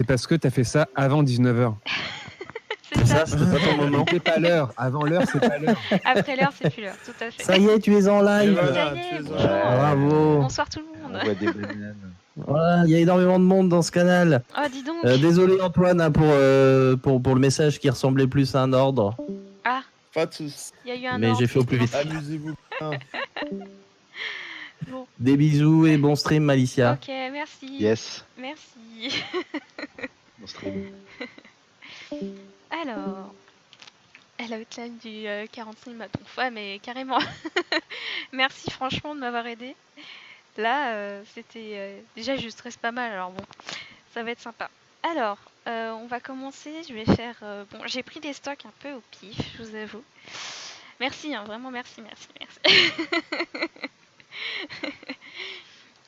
C'est parce que t'as fait ça avant 19h. C'est ça. c'était pas ton moment. C'est pas l'heure. Avant l'heure, c'est pas l'heure. Après l'heure, c'est plus l'heure, tout à fait. Ça y est, tu es en Et live. voilà, Ça y tu est, es bonjour. Bravo. Bonsoir tout le On monde. voit des bananes. Voilà, il y a énormément de monde dans ce canal. Oh, dis donc. Désolé Antoine hein, pour le message qui ressemblait plus à un ordre. Ah, Pas de soucis. il y a eu un Mais ordre j'ai fait au qui plus était vite. Amusez-vous bien. Bon, Des bisous et bon stream Malicia. ok, merci. Yes. Merci. Bon stream. Alors, la hotline du 45 m'a donc ouais, mais carrément. Merci franchement de m'avoir aidé. Là, c'était déjà je stresse pas mal, alors bon, ça va être sympa. Alors, on va commencer. Je vais faire. Bon, j'ai pris des stocks un peu au pif, je vous avoue. Merci, hein, vraiment merci.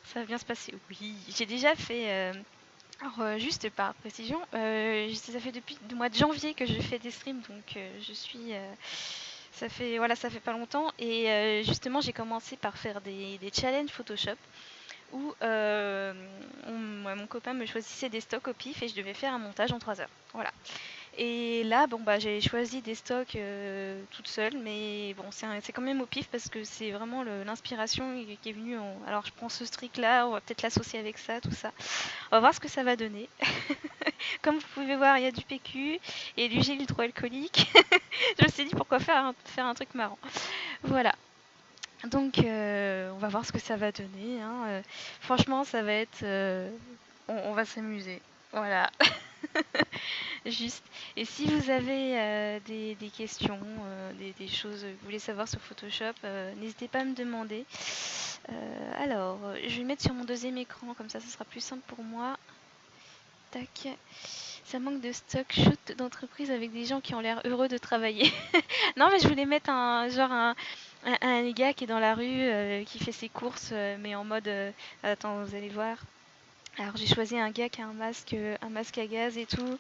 Ça va bien se passer. Oui, j'ai déjà fait. Alors, juste par précision, ça fait depuis le mois de janvier que je fais des streams, donc je suis. Ça fait pas longtemps et justement j'ai commencé par faire des challenges Photoshop où mon copain me choisissait des stocks au pif et je devais faire un montage en 3 heures. Voilà. Et là, bon bah j'ai choisi des stocks toute seule, mais bon c'est quand même au pif parce que c'est vraiment l'inspiration qui est venue. Alors je prends ce strict là, on va peut-être l'associer avec ça, tout ça. On va voir ce que ça va donner. Comme vous pouvez voir, il y a du PQ et du gel hydroalcoolique. Je me suis dit pourquoi faire un truc marrant. Voilà. Donc on va voir ce que ça va donner. Hein. Franchement, ça va être... on va s'amuser. Voilà. Juste. Et si vous avez des questions, des choses que vous voulez savoir sur Photoshop, n'hésitez pas à me demander. Alors, je vais mettre sur mon deuxième écran, comme ça sera plus simple pour moi. Tac. Ça manque de stock shoot d'entreprise avec des gens qui ont l'air heureux de travailler. Non, mais je voulais mettre un gars qui est dans la rue, qui fait ses courses, mais en mode... attends, vous allez voir. Alors, j'ai choisi un gars qui a un masque à gaz et tout.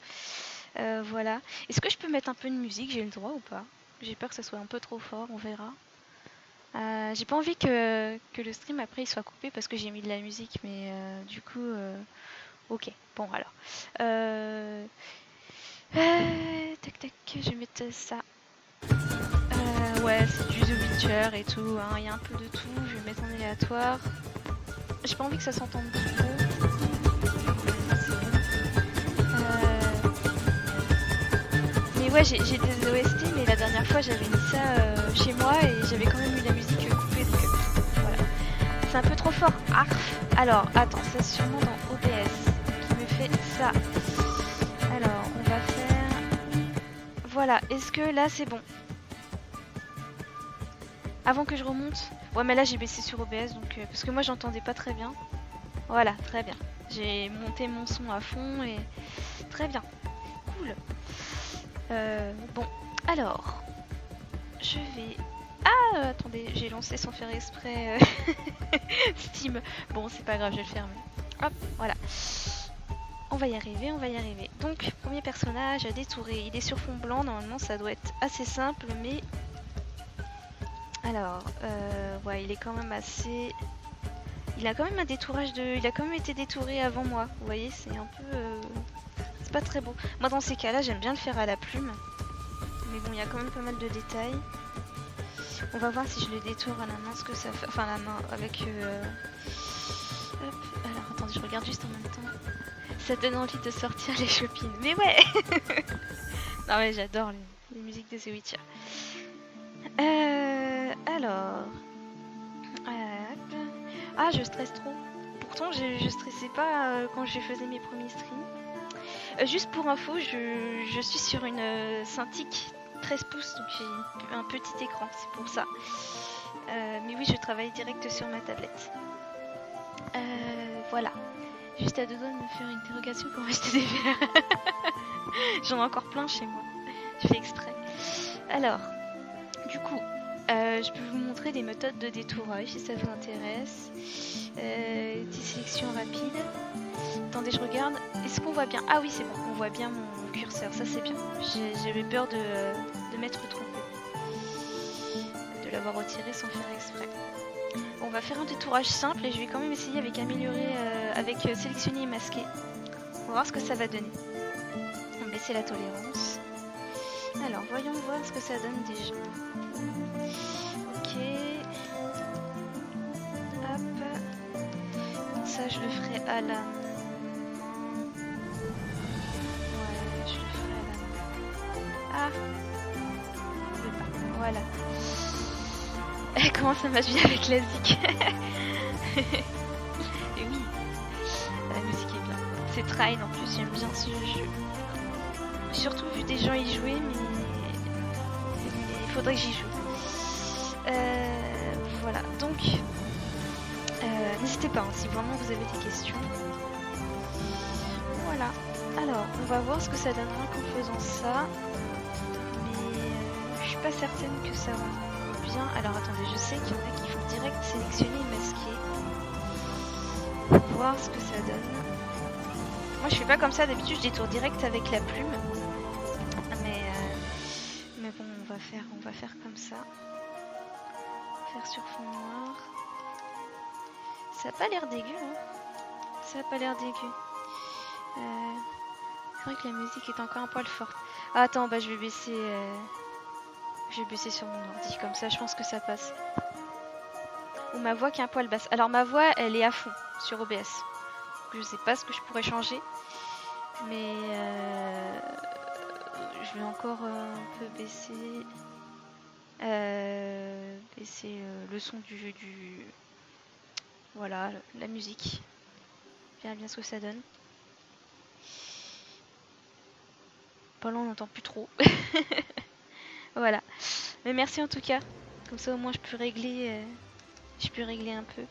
Voilà. Est-ce que je peux mettre un peu de musique? J'ai le droit ou pas? J'ai peur que ça soit un peu trop fort, on verra. J'ai pas envie que le stream après il soit coupé parce que j'ai mis de la musique, mais du coup... Ok, bon alors. Tac tac, je vais mettre ça. Ouais, c'est du The Witcher et tout, hein. Il y a un peu de tout. Je vais mettre en aléatoire. J'ai pas envie que ça s'entende trop. Mais ouais, j'ai des OST, mais la dernière fois j'avais mis ça chez moi et j'avais quand même eu la musique coupée, donc voilà. C'est un peu trop fort. Arf. Alors, attends, c'est sûrement dans OBS qui me fait ça. Alors, on va faire... Voilà, est-ce que là c'est bon? Avant que je remonte? Ouais, mais là j'ai baissé sur OBS, donc parce que moi j'entendais pas très bien. Voilà, très bien. J'ai monté mon son à fond et... Très bien. Cool. Bon, alors... Je vais... Ah, attendez, j'ai lancé sans faire exprès Steam. Bon, c'est pas grave, je vais le fermer. Hop, voilà. On va y arriver, on va y arriver. Donc, premier personnage, Détouré. Il est sur fond blanc, normalement ça doit être assez simple, mais... Alors, ouais, il est quand même assez... Il a quand même un détourage de... Il a quand même été détouré avant moi. Vous voyez, c'est un peu... C'est pas très beau. Moi, dans ces cas-là, j'aime bien le faire à la plume. Mais bon, il y a quand même pas mal de détails. On va voir si je le détourne à la main, ce que ça fait... Enfin, la main avec... Hop, alors, attendez, je regarde juste en même temps. Ça donne envie de sortir les chopines. Mais ouais. Non mais j'adore les musiques de The Witcher. Alors... hop. Ah, je stresse trop. Pourtant, je stressais pas quand je faisais mes premiers streams. Juste pour info, je suis sur une Cintiq 13 pouces, donc j'ai un petit écran, c'est pour ça. Mais oui, je travaille direct sur ma tablette. Voilà. Juste à deux doigts de me faire une interrogation pour acheter des verres. J'en ai encore plein chez moi. Je fais exprès. Alors, du coup, je peux vous montrer des méthodes de détourage si ça vous intéresse. Des sélections rapides. Attendez, je regarde. Est-ce qu'on voit bien? Ah oui, c'est bon. On voit bien mon curseur. Ça, c'est bien. J'avais peur de m'être trompée. De l'avoir retiré sans faire exprès. On va faire un détourage simple et je vais quand même essayer avec améliorer, avec sélectionner et masquer. va voir ce que ça va donner. On va baisser la tolérance. Alors, voyons voir ce que ça donne déjà. Ok. Hop. Ça, je le ferai à la main. Ouais, je le ferai à la main. Ah. Je veux pas. Voilà. Comment ça marche bien avec la zik. Et oui. La musique est bien. C'est Train en plus, j'aime bien ce jeu. Surtout vu des gens y jouer, mais il faudrait que j'y joue. Voilà, donc n'hésitez pas hein, si vraiment vous avez des questions. Voilà, alors on va voir ce que ça donnera qu'en faisant ça. Mais je suis pas certaine que ça va bien. Alors attendez, je sais qu'il y en a qui font direct sélectionner et masquer. On va voir ce que ça donne. Moi je fais pas comme ça, d'habitude je détourne direct avec la plume. Mais bon, on va faire comme ça. Faire sur fond noir. Ça a pas l'air dégueu, hein. Ça a pas l'air dégueu. C'est vrai que la musique est encore un poil forte. Ah, attends, bah je vais baisser sur mon ordi, comme ça je pense que ça passe. Ou ma voix qui est un poil basse. Alors ma voix, elle est à fond sur OBS. Je sais pas ce que je pourrais changer. Mais je vais encore un peu baisser le son du voilà, la musique. Je verrai bien ce que ça donne. Pas là on n'entend plus trop. Voilà. Mais merci en tout cas. Comme ça au moins je peux régler un peu.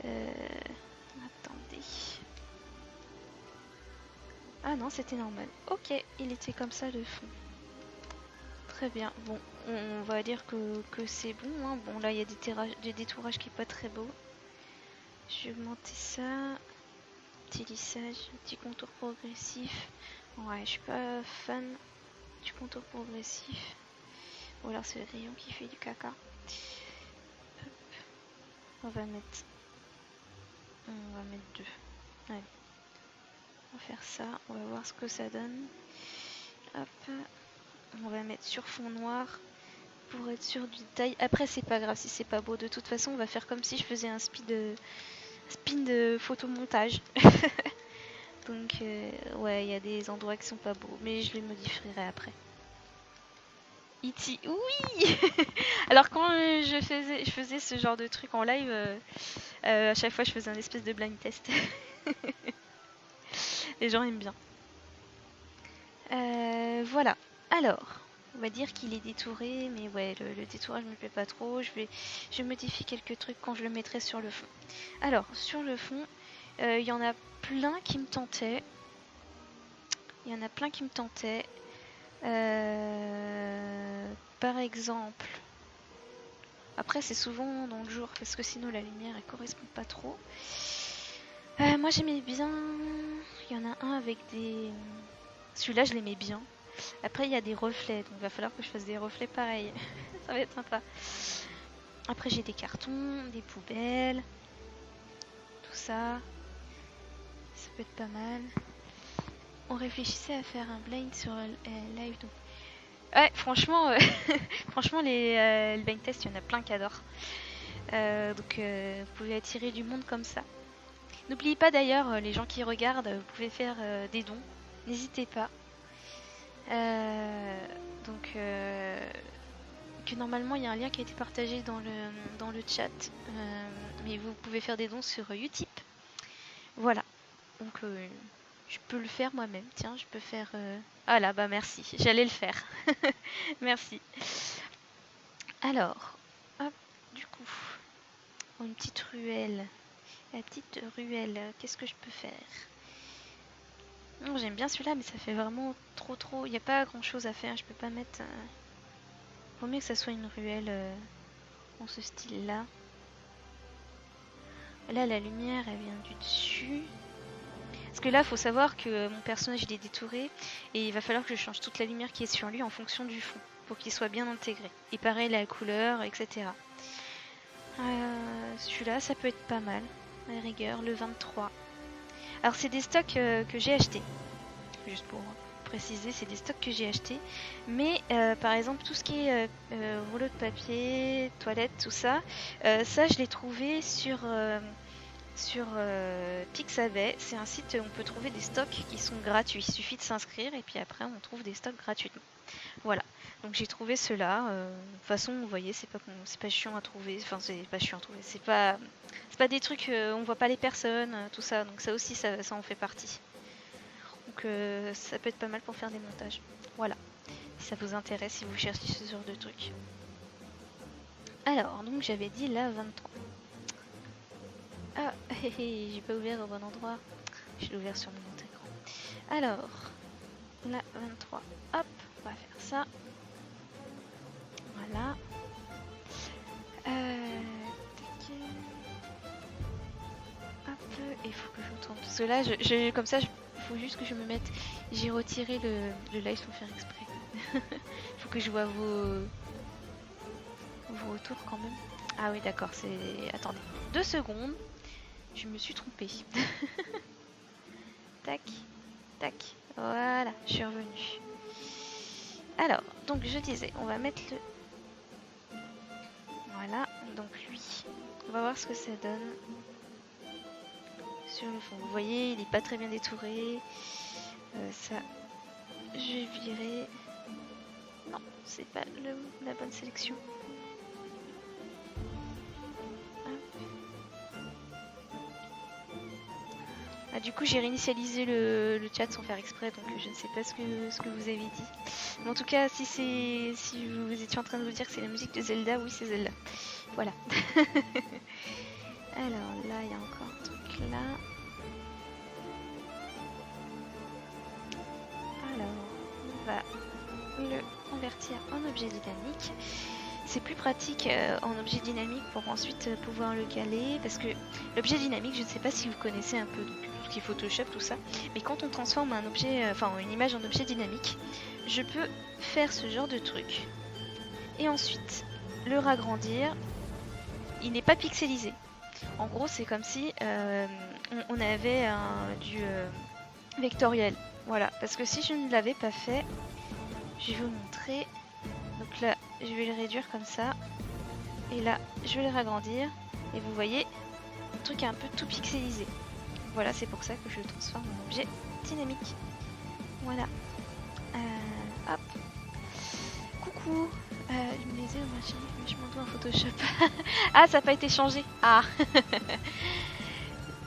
Attendez. Ah non, c'était normal. Ok, il était comme ça le fond. Très bien. Bon, on va dire que c'est bon. Hein. Bon, là, il y a des détourages qui n'est pas très beau. Je vais augmenter ça. Petit lissage, petit contour progressif. Ouais, je suis pas fan du contour progressif. Ou alors c'est le rayon qui fait du caca. Hop. On va mettre deux. Allez. On va faire ça. On va voir ce que ça donne. Hop. On va mettre sur fond noir pour être sûr du détail. Après, c'est pas grave si c'est pas beau. De toute façon, on va faire comme si je faisais un spin de photomontage. Donc, ouais, il y a des endroits qui sont pas beaux, mais je les modifierai après. E.T. Oui. Alors quand je faisais ce genre de truc en live, à chaque fois je faisais un espèce de blind test. Les gens aiment bien. Voilà. Alors, on va dire qu'il est détouré, mais ouais, le détourage me plaît pas trop. Je modifie quelques trucs quand je le mettrai sur le fond. Alors, sur le fond, il y en a plein qui me tentaient. Par exemple, après c'est souvent dans le jour parce que sinon la lumière elle correspond pas trop. Moi j'aimais bien, il y en a un avec des... Celui-là je l'aimais bien. Après il y a des reflets, donc il va falloir que je fasse des reflets pareil. Ça va être sympa. Après j'ai des cartons, des poubelles, tout ça. Ça peut être pas mal. On réfléchissait à faire un blind sur live, donc... Ouais, franchement, franchement les blind tests, il y en a plein qui adorent. Donc vous pouvez attirer du monde comme ça. N'oubliez pas d'ailleurs, les gens qui regardent, vous pouvez faire des dons. N'hésitez pas. Donc que normalement il y a un lien qui a été partagé dans le chat. Mais vous pouvez faire des dons sur Utip. Voilà. Donc je peux le faire moi-même. Tiens, je peux faire... Ah là, bah merci. J'allais le faire. Merci. Alors, hop, du coup, une petite ruelle. La petite ruelle, qu'est-ce que je peux faire? J'aime bien celui-là, mais ça fait vraiment trop. Il n'y a pas grand-chose à faire. Je peux pas mettre... Vaut mieux que ça soit une ruelle en ce style-là. Là, la lumière, elle vient du dessus. Parce que là, il faut savoir que mon personnage il est détouré et il va falloir que je change toute la lumière qui est sur lui en fonction du fond pour qu'il soit bien intégré. Et pareil, la couleur, etc. Celui-là, ça peut être pas mal. À la rigueur, le 23. Alors c'est des stocks que j'ai achetés. Juste pour préciser, c'est des stocks que j'ai achetés. Mais par exemple, tout ce qui est rouleau de papier, toilette, tout ça, ça je l'ai trouvé sur Pixabay. C'est un site où on peut trouver des stocks qui sont gratuits. Il suffit de s'inscrire et puis après on trouve des stocks gratuitement. Voilà. Donc j'ai trouvé cela. De toute façon, vous voyez, c'est pas chiant à trouver. Enfin, c'est pas chiant à trouver. C'est pas des trucs, on voit pas les personnes, tout ça. Donc ça aussi, ça en fait partie. Donc ça peut être pas mal pour faire des montages. Voilà. Si ça vous intéresse, si vous cherchez ce genre de trucs. Alors, donc j'avais dit la 23. Ah, j'ai pas ouvert au bon endroit. Je l'ai ouvert sur mon écran. Alors, la 23. Hop, on va faire ça. Voilà. Tac. Hop, il faut que je retourne. Parce que là, comme ça, il faut juste que je me mette. J'ai retiré le live sans faire exprès. Il faut que je vois vos retours quand même. Ah oui, d'accord, c'est. Attendez, 2 secondes. Je me suis trompée. Tac, tac. Voilà, je suis revenue. Alors, donc je disais, on va mettre le. Voilà, donc lui. On va voir ce que ça donne sur le fond. Vous voyez, il n'est pas très bien détouré. Ça, je vais virer. Non, c'est pas la bonne sélection. Ah, du coup, j'ai réinitialisé le chat sans faire exprès, donc je ne sais pas ce que vous avez dit. Mais en tout cas, si vous étiez en train de vous dire que c'est la musique de Zelda, oui, c'est Zelda. Voilà. Alors là, il y a encore un truc là. Alors, on va le convertir en objet dynamique. C'est plus pratique en objet dynamique pour ensuite pouvoir le caler, parce que l'objet dynamique, je ne sais pas si vous connaissez un peu tout ce qui est Photoshop, tout ça, mais quand on transforme un objet, une image en objet dynamique, je peux faire ce genre de truc et ensuite le ragrandir. Il n'est pas pixelisé. En gros, c'est comme si on avait du vectoriel. Voilà, parce que si je ne l'avais pas fait, je vais vous montrer. Donc là, je vais le réduire comme ça. Et là, je vais le ragrandir. Et vous voyez, le truc est un peu tout pixelisé. Voilà, c'est pour ça que je le transforme en objet dynamique. Voilà. Hop. Coucou. Je me disais, machin, je m'en dois en Photoshop. Ah, ça n'a pas été changé. Ah.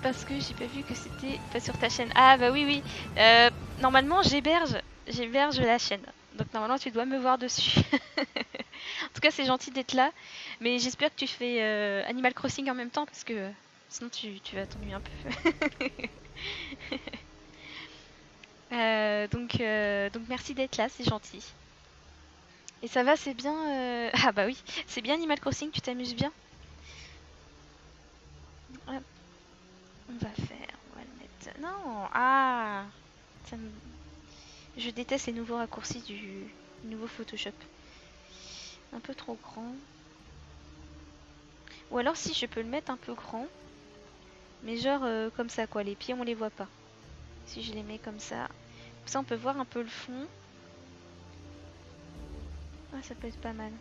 Parce que j'ai pas vu que c'était pas sur ta chaîne. Ah bah oui, oui. Normalement, j'héberge la chaîne. Donc normalement, tu dois me voir dessus. En tout cas, c'est gentil d'être là. Mais j'espère que tu fais Animal Crossing en même temps, parce que sinon tu vas t'ennuyer un peu. Donc merci d'être là, c'est gentil. Et ça va, c'est bien. Ah bah oui, c'est bien Animal Crossing, tu t'amuses bien. Hop. On va le mettre. Non, ah, je déteste les nouveaux raccourcis du nouveau Photoshop. Un peu trop grand. Ou alors si je peux le mettre un peu grand, mais genre comme ça quoi, les pieds on les voit pas. Si je les mets comme ça on peut voir un peu le fond. Ah, ça peut être pas mal.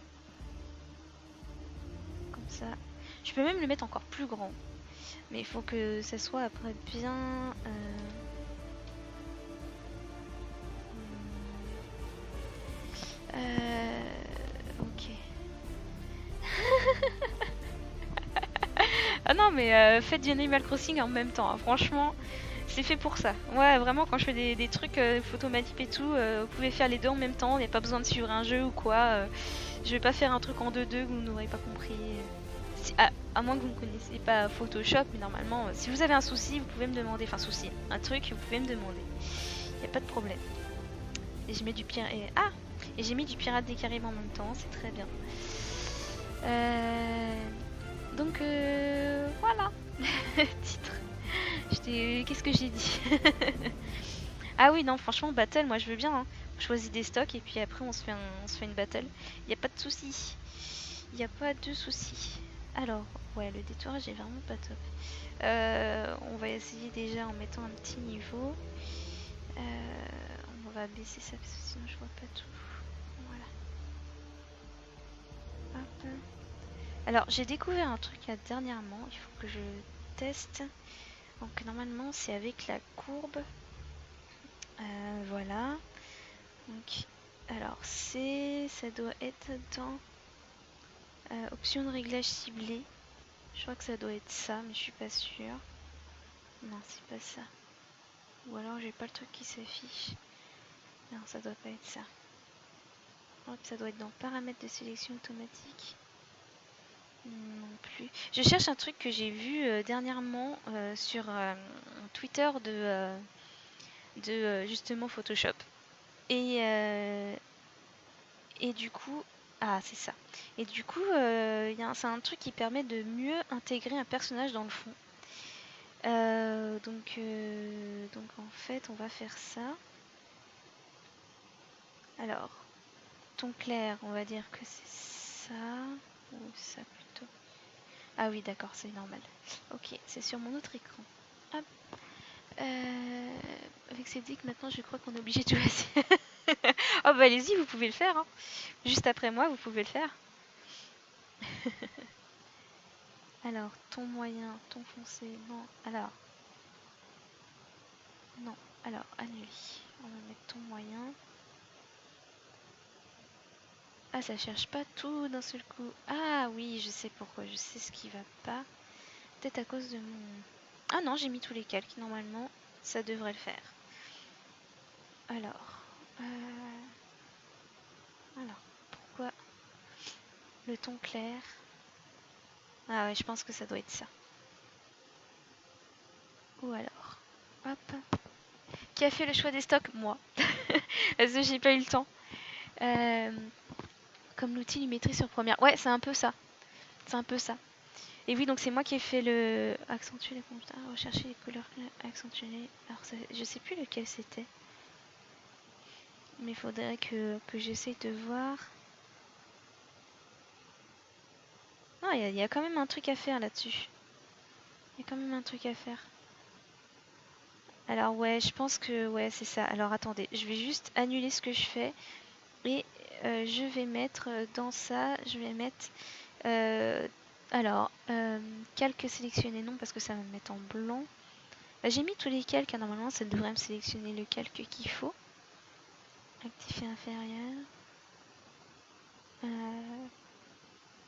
Comme ça. Je peux même le mettre encore plus grand. Mais il faut que ça soit après bien... Ok. Ah non mais faites du Animal Crossing en même temps, hein. Franchement, c'est fait pour ça. Ouais, vraiment, quand je fais des trucs photo manip et tout, vous pouvez faire les deux en même temps. Il n'y a pas besoin de suivre un jeu ou quoi. Je vais pas faire un truc en 2-2 que vous n'aurez pas compris. À moins que vous ne connaissiez pas Photoshop, mais normalement, si vous avez un souci, vous pouvez me demander. Enfin, souci, un truc, vous pouvez me demander. Il n'y a pas de problème. Et je mets du pirate. Et j'ai mis du pirate des Caraïbes en même temps, c'est très bien. Donc voilà. Titre. Qu'est-ce que j'ai dit? Ah oui, non, franchement, battle, moi je veux bien. Hein. On choisit des stocks et puis après on se fait une battle. Il n'y a pas de souci. Il n'y a pas de souci. Alors, Ouais, le détourage est vraiment pas top. On va essayer déjà en mettant un petit niveau. On va baisser ça parce que sinon je vois pas tout. Voilà. Hop. Alors, j'ai découvert un truc là dernièrement. Il faut que je teste. Donc, normalement, c'est avec la courbe. Voilà. Donc, alors, ça doit être dans option de réglage ciblé. Je crois que ça doit être ça, mais je suis pas sûre. Non, c'est pas ça. Ou alors j'ai pas le truc qui s'affiche. Non, ça doit pas être ça. Hop, ça doit être dans paramètres de sélection automatique. Non plus. Je cherche un truc que j'ai vu dernièrement sur Twitter de justement Photoshop. Et du coup, ah c'est ça. Et du coup, c'est un truc qui permet de mieux intégrer un personnage dans le fond. Donc en fait, on va faire ça. Alors, ton clair, on va dire que c'est ça. Ou ça plutôt. Ah oui, d'accord, c'est normal. Ok, c'est sur mon autre écran. Hop. Avec ces dicks, maintenant, je crois qu'on est obligé de jouer. Oh bah allez-y, vous pouvez le faire. Hein. Juste après moi, vous pouvez le faire. Alors, ton moyen, ton foncé, non. Alors. Non, alors, annuler. On va mettre ton moyen. Ah, ça cherche pas tout d'un seul coup. Ah oui, je sais pourquoi, je sais ce qui va pas. Peut-être à cause de mon... Ah non, j'ai mis tous les calques, normalement, ça devrait le faire. Alors, pourquoi le ton clair? Ah ouais, je pense que ça doit être ça. Ou alors, hop. Qui a fait le choix des stocks? Moi. Parce que j'ai pas eu le temps. Comme l'outil lui maîtrise sur première. Ouais, c'est un peu ça. C'est un peu ça. Et oui, donc c'est moi qui ai fait le accentuer les contrastes, rechercher les couleurs accentuées. Alors ça, je sais plus lequel c'était. Mais il faudrait que j'essaye de voir. Non, il y a quand même un truc à faire là-dessus. Il y a quand même un truc à faire. Alors ouais, je pense que ouais, c'est ça. Alors attendez, je vais juste annuler ce que je fais. Et je vais mettre dans ça, je vais mettre... calque sélectionné, non, parce que ça va me mettre en blanc. Bah, j'ai mis tous les calques, hein, normalement ça devrait me sélectionner le calque qu'il faut. Actif et inférieur.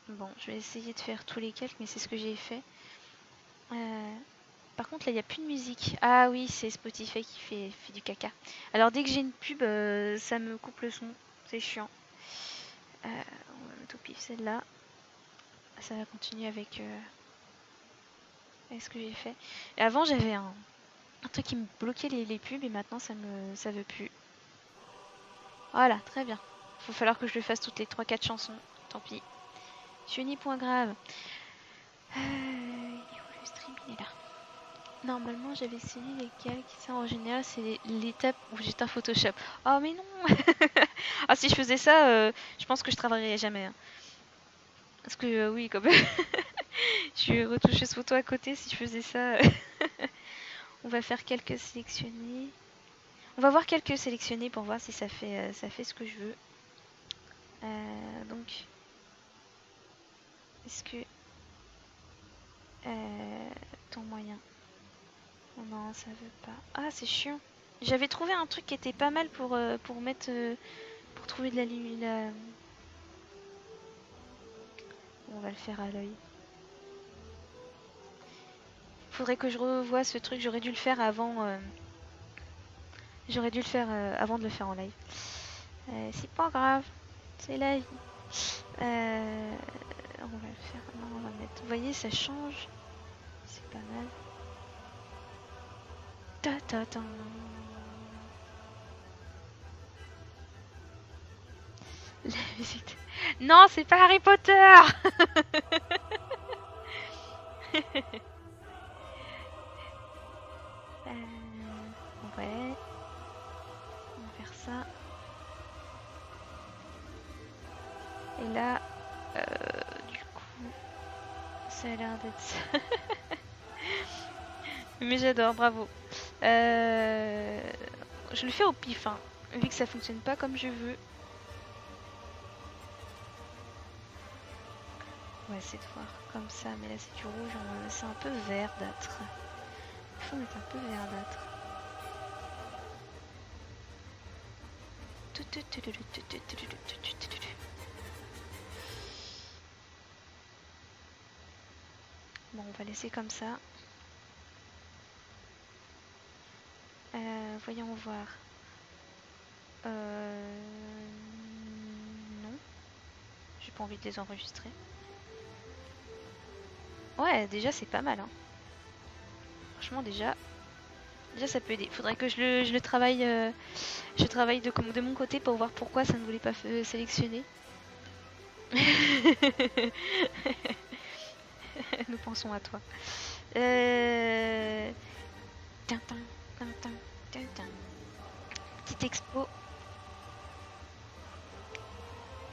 Bon, je vais essayer de faire tous les calques, mais c'est ce que j'ai fait. Par contre, là, il n'y a plus de musique. Ah oui, c'est Spotify qui fait du caca. Alors, dès que j'ai une pub, ça me coupe le son. C'est chiant. On va mettre au pif celle-là. Ça va continuer avec ce que j'ai fait. Et avant, j'avais un truc qui me bloquait les pubs, et maintenant, ça veut plus. Voilà, très bien. Il va falloir que je le fasse toutes les 3-4 chansons. Tant pis. Chenille point grave. Il est où le stream? Il est là. Normalement, j'avais sélectionné les calques. Ça, en général, c'est l'étape où j'éteins Photoshop. Oh, mais non. Ah, si je faisais ça, je pense que je travaillerais jamais. Hein. Parce que, oui, comme je retoucheuse photo à côté, si je faisais ça... On va faire quelques sélectionnés. On va voir quelques sélectionnés pour voir si ça fait ce que je veux. Donc... Est-ce que... ton moyen... Oh non, ça veut pas. Ah, c'est chiant. J'avais trouvé un truc qui était pas mal pour mettre... pour trouver de la lumière. On va le faire à l'œil. Faudrait que je revoie ce truc. J'aurais dû le faire avant... J'aurais dû le faire avant de le faire en live. C'est pas grave. C'est la vie. On va le faire. Non, on va mettre... Vous voyez, ça change. C'est pas mal. Ta-ta-ta. La musique. Non, c'est pas Harry Potter. Ouais. On va faire ça. Et là, du coup, Ça a l'air d'être ça. Mais j'adore, bravo. Je le fais au pif, hein, vu que ça fonctionne pas comme je veux. On va essayer de voir comme ça, mais là c'est du rouge, c'est un peu verdâtre. Le fond est un peu verdâtre. Bon, on va laisser comme ça. Voyons voir. Non. J'ai pas envie de les enregistrer. Ouais, déjà c'est pas mal. Hein. Franchement, déjà ça peut aider. Faudrait que je le travaille. Je travaille de mon côté pour voir pourquoi ça ne voulait pas sélectionner. Nous pensons à toi. Petite expo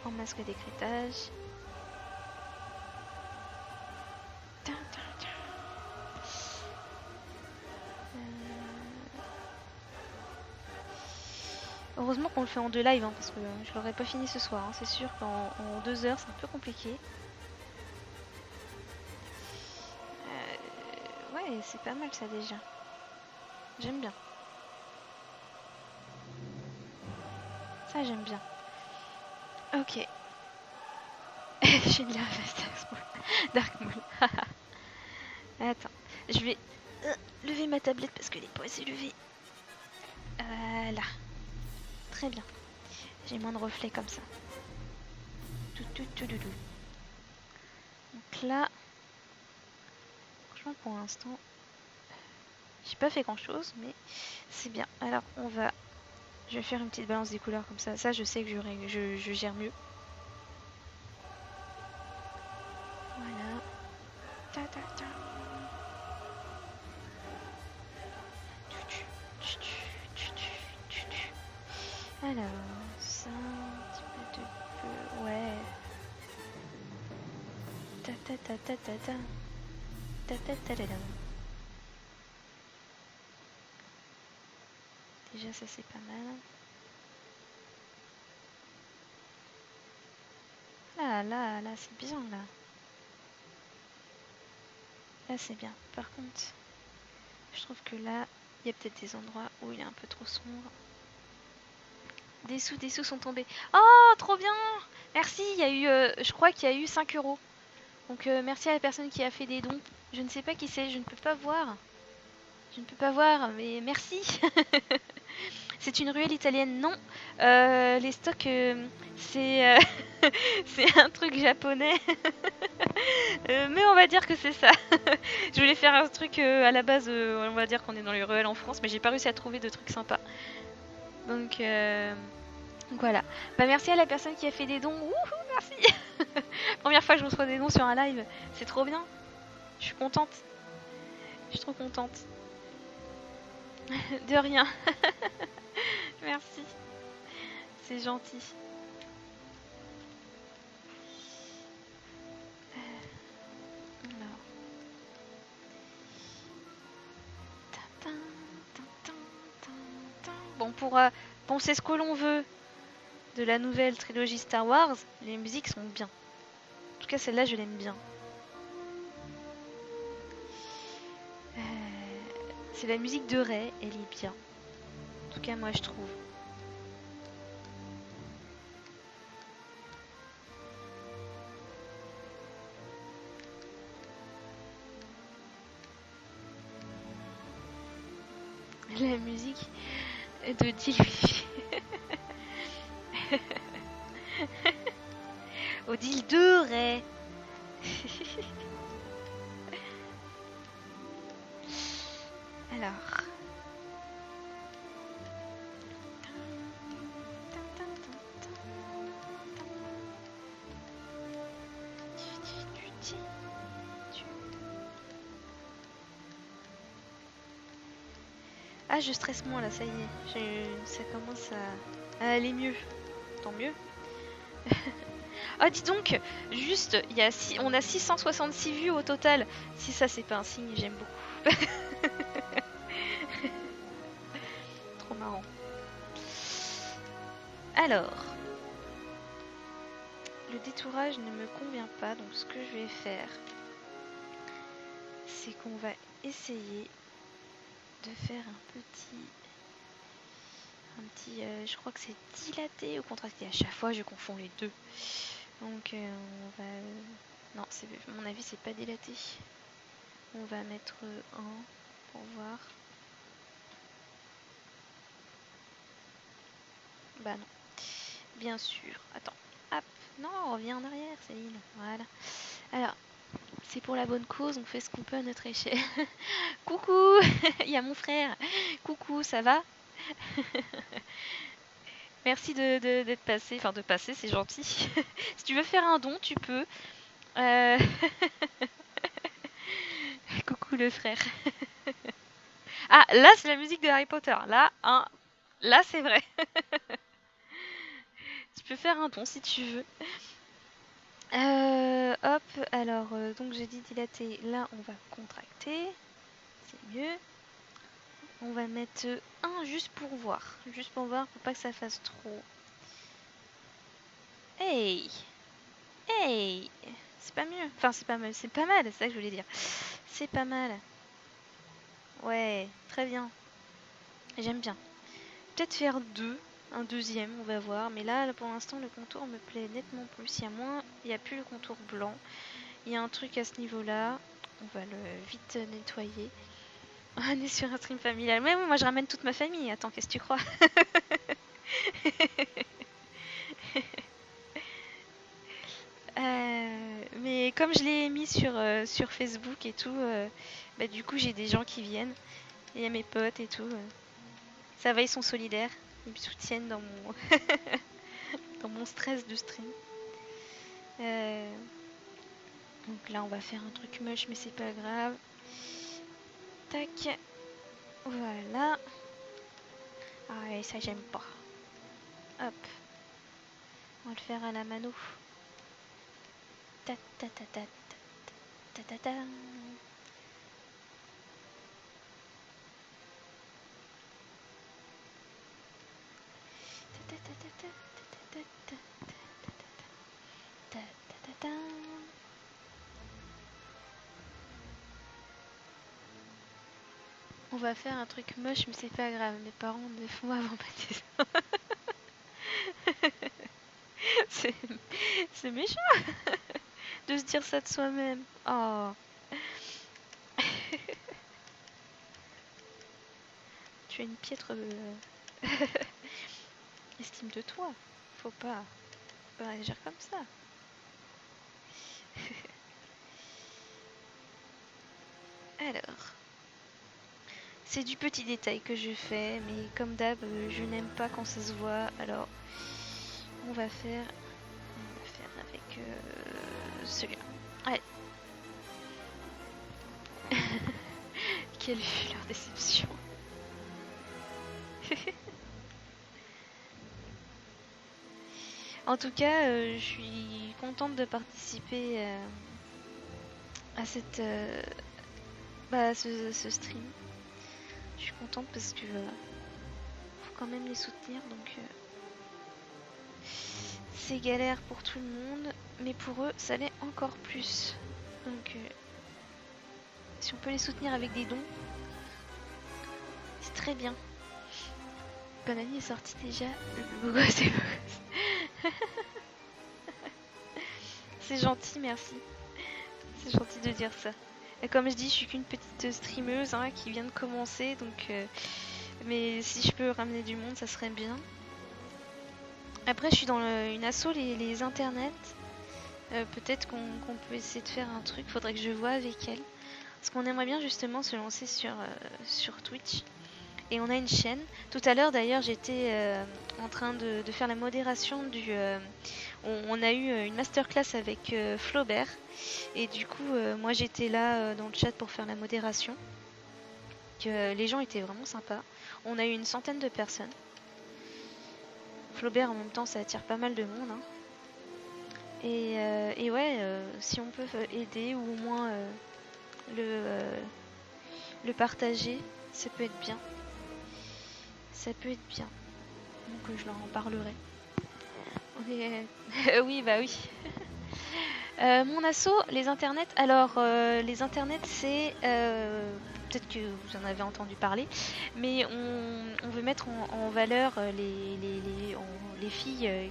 en masque d'écrétage. Heureusement qu'on le fait en 2 lives, hein, parce que je l'aurais pas fini ce soir. Hein. C'est sûr qu'en 2 heures, c'est un peu compliqué. Ouais, c'est pas mal ça déjà. J'aime bien. Ça, j'aime bien. Ok. J'ai de la Dark Moon. Attends, je vais lever ma tablette parce qu'elle est pas assez levée. Là. Très bien. J'ai moins de reflets comme ça. Donc là, franchement pour l'instant, j'ai pas fait grand chose, mais c'est bien. Alors je vais faire une petite balance des couleurs comme ça. Ça, je sais que je gère mieux. Voilà. Alors, ça, un petit peu de bleu, ouais. Déjà, ça c'est pas mal. Là, c'est bien là. Là, c'est bien. Par contre, je trouve que là, il y a peut-être des endroits où il est un peu trop sombre. Des sous sont tombés. Oh, trop bien! Merci, il y a eu, je crois qu'il y a eu 5 €. Donc merci à la personne qui a fait des dons. Je ne sais pas qui c'est, je ne peux pas voir. Je ne peux pas voir, mais merci. C'est une ruelle italienne, non. Les stocks, c'est c'est un truc japonais. Mais on va dire que c'est ça. Je voulais faire un truc à la base, on va dire qu'on est dans les ruelles en France, mais j'ai pas réussi à trouver de trucs sympas. Donc voilà. Bah merci à la personne qui a fait des dons. Wouhou, merci. Première fois que je reçois des dons sur un live, c'est trop bien. Je suis contente. Je suis trop contente. De rien. Merci. C'est gentil. Alors. Bon, pour penser ce que l'on veut de la nouvelle trilogie Star Wars, les musiques sont bien. En tout cas, celle-là, je l'aime bien. C'est la musique de Rey, elle est bien. En tout cas, moi, je trouve. La musique de Dill. Odile de Rey. Alors. Ah, je stresse moins là, ça y est. Ça commence à aller mieux. Tant mieux. Ah, dis donc, juste, on a 666 vues au total. Si ça, c'est pas un signe, j'aime beaucoup. Trop marrant. Alors, le détourage ne me convient pas, donc ce que je vais faire, c'est qu'on va essayer de faire un petit, je crois que c'est dilaté ou contrasté. À chaque fois, je confonds les deux. Donc, on va, non, à mon avis, c'est pas dilaté. On va mettre 1 pour voir. Bah non. Bien sûr. Attends. Hop. Non, on revient en arrière, Céline. Voilà. Alors, c'est pour la bonne cause, on fait ce qu'on peut à notre échelle. Coucou. Il y a mon frère. Coucou, ça va? Merci d'être passé. Enfin, de passer, c'est gentil. Si tu veux faire un don, tu peux. Coucou le frère. Ah, là, c'est la musique de Harry Potter. Là, là c'est vrai. Tu peux faire un don si tu veux. Hop, alors, donc j'ai dit dilater. Là, on va contracter. C'est mieux. On va mettre 1 juste pour voir. Juste pour voir, pour pas que ça fasse trop. Hey! Hey! C'est pas mieux. Enfin, c'est pas mal. C'est pas mal, c'est ça que je voulais dire. C'est pas mal. Ouais, très bien. J'aime bien. Peut-être faire 2. Un deuxième, on va voir. Mais là, pour l'instant, le contour me plaît nettement plus. Il y a plus le contour blanc. Il y a un truc à ce niveau-là. On va le vite nettoyer. On est sur un stream familial. Mais moi, je ramène toute ma famille. Attends, qu'est-ce que tu crois? Mais comme je l'ai mis sur Facebook et tout, bah, du coup, j'ai des gens qui viennent. Il y a mes potes et tout. Ça va, ils sont solidaires. Ils me soutiennent dans mon, dans mon stress de stream. Donc là, on va faire un truc moche, mais c'est pas grave. Tac. Voilà. Ah ouais, ça, j'aime pas. Hop. On va le faire à la mano. Ta ta ta ta ta ta ta ta. On va faire un truc moche, mais c'est pas grave. Mes parents ne font avant pas des... c'est méchant de se dire ça de soi-même. Oh. Tu as une piètre estime de toi. Faut pas réagir comme ça. Alors, c'est du petit détail que je fais, mais comme d'hab, je n'aime pas quand ça se voit. Alors, on va faire avec celui-là. Allez. Quelle fut leur déception. En tout cas, je suis contente de participer à cette, à ce stream. Je suis contente parce que faut quand même les soutenir, donc c'est galère pour tout le monde, mais pour eux, ça l'est encore plus. Donc, si on peut les soutenir avec des dons, c'est très bien. Bonani est sorti déjà, le plus beau gosse est beau gosse. C'est gentil, merci. C'est gentil de dire ça. Et comme je dis, je suis qu'une petite streameuse hein, qui vient de commencer, donc mais si je peux ramener du monde, ça serait bien. Après, je suis dans une asso, les internets. Peut-être qu'on peut essayer de faire un truc, faudrait que je vois avec elle. Parce qu'on aimerait bien justement se lancer sur Twitch. Et on a une chaîne. Tout à l'heure d'ailleurs j'étais en train de faire la modération du... on a eu une masterclass avec Flaubert. Et du coup moi j'étais là dans le chat pour faire la modération. Les gens étaient vraiment sympas. On a eu une centaine de personnes. Flaubert en même temps ça attire pas mal de monde. Hein. Et ouais, si on peut aider ou au moins le partager, ça peut être bien. Ça peut être bien. Donc je leur en parlerai. Oui, bah oui. Mon asso, les internets. Alors, les internets, c'est. Peut-être que vous en avez entendu parler, mais on veut mettre en valeur les filles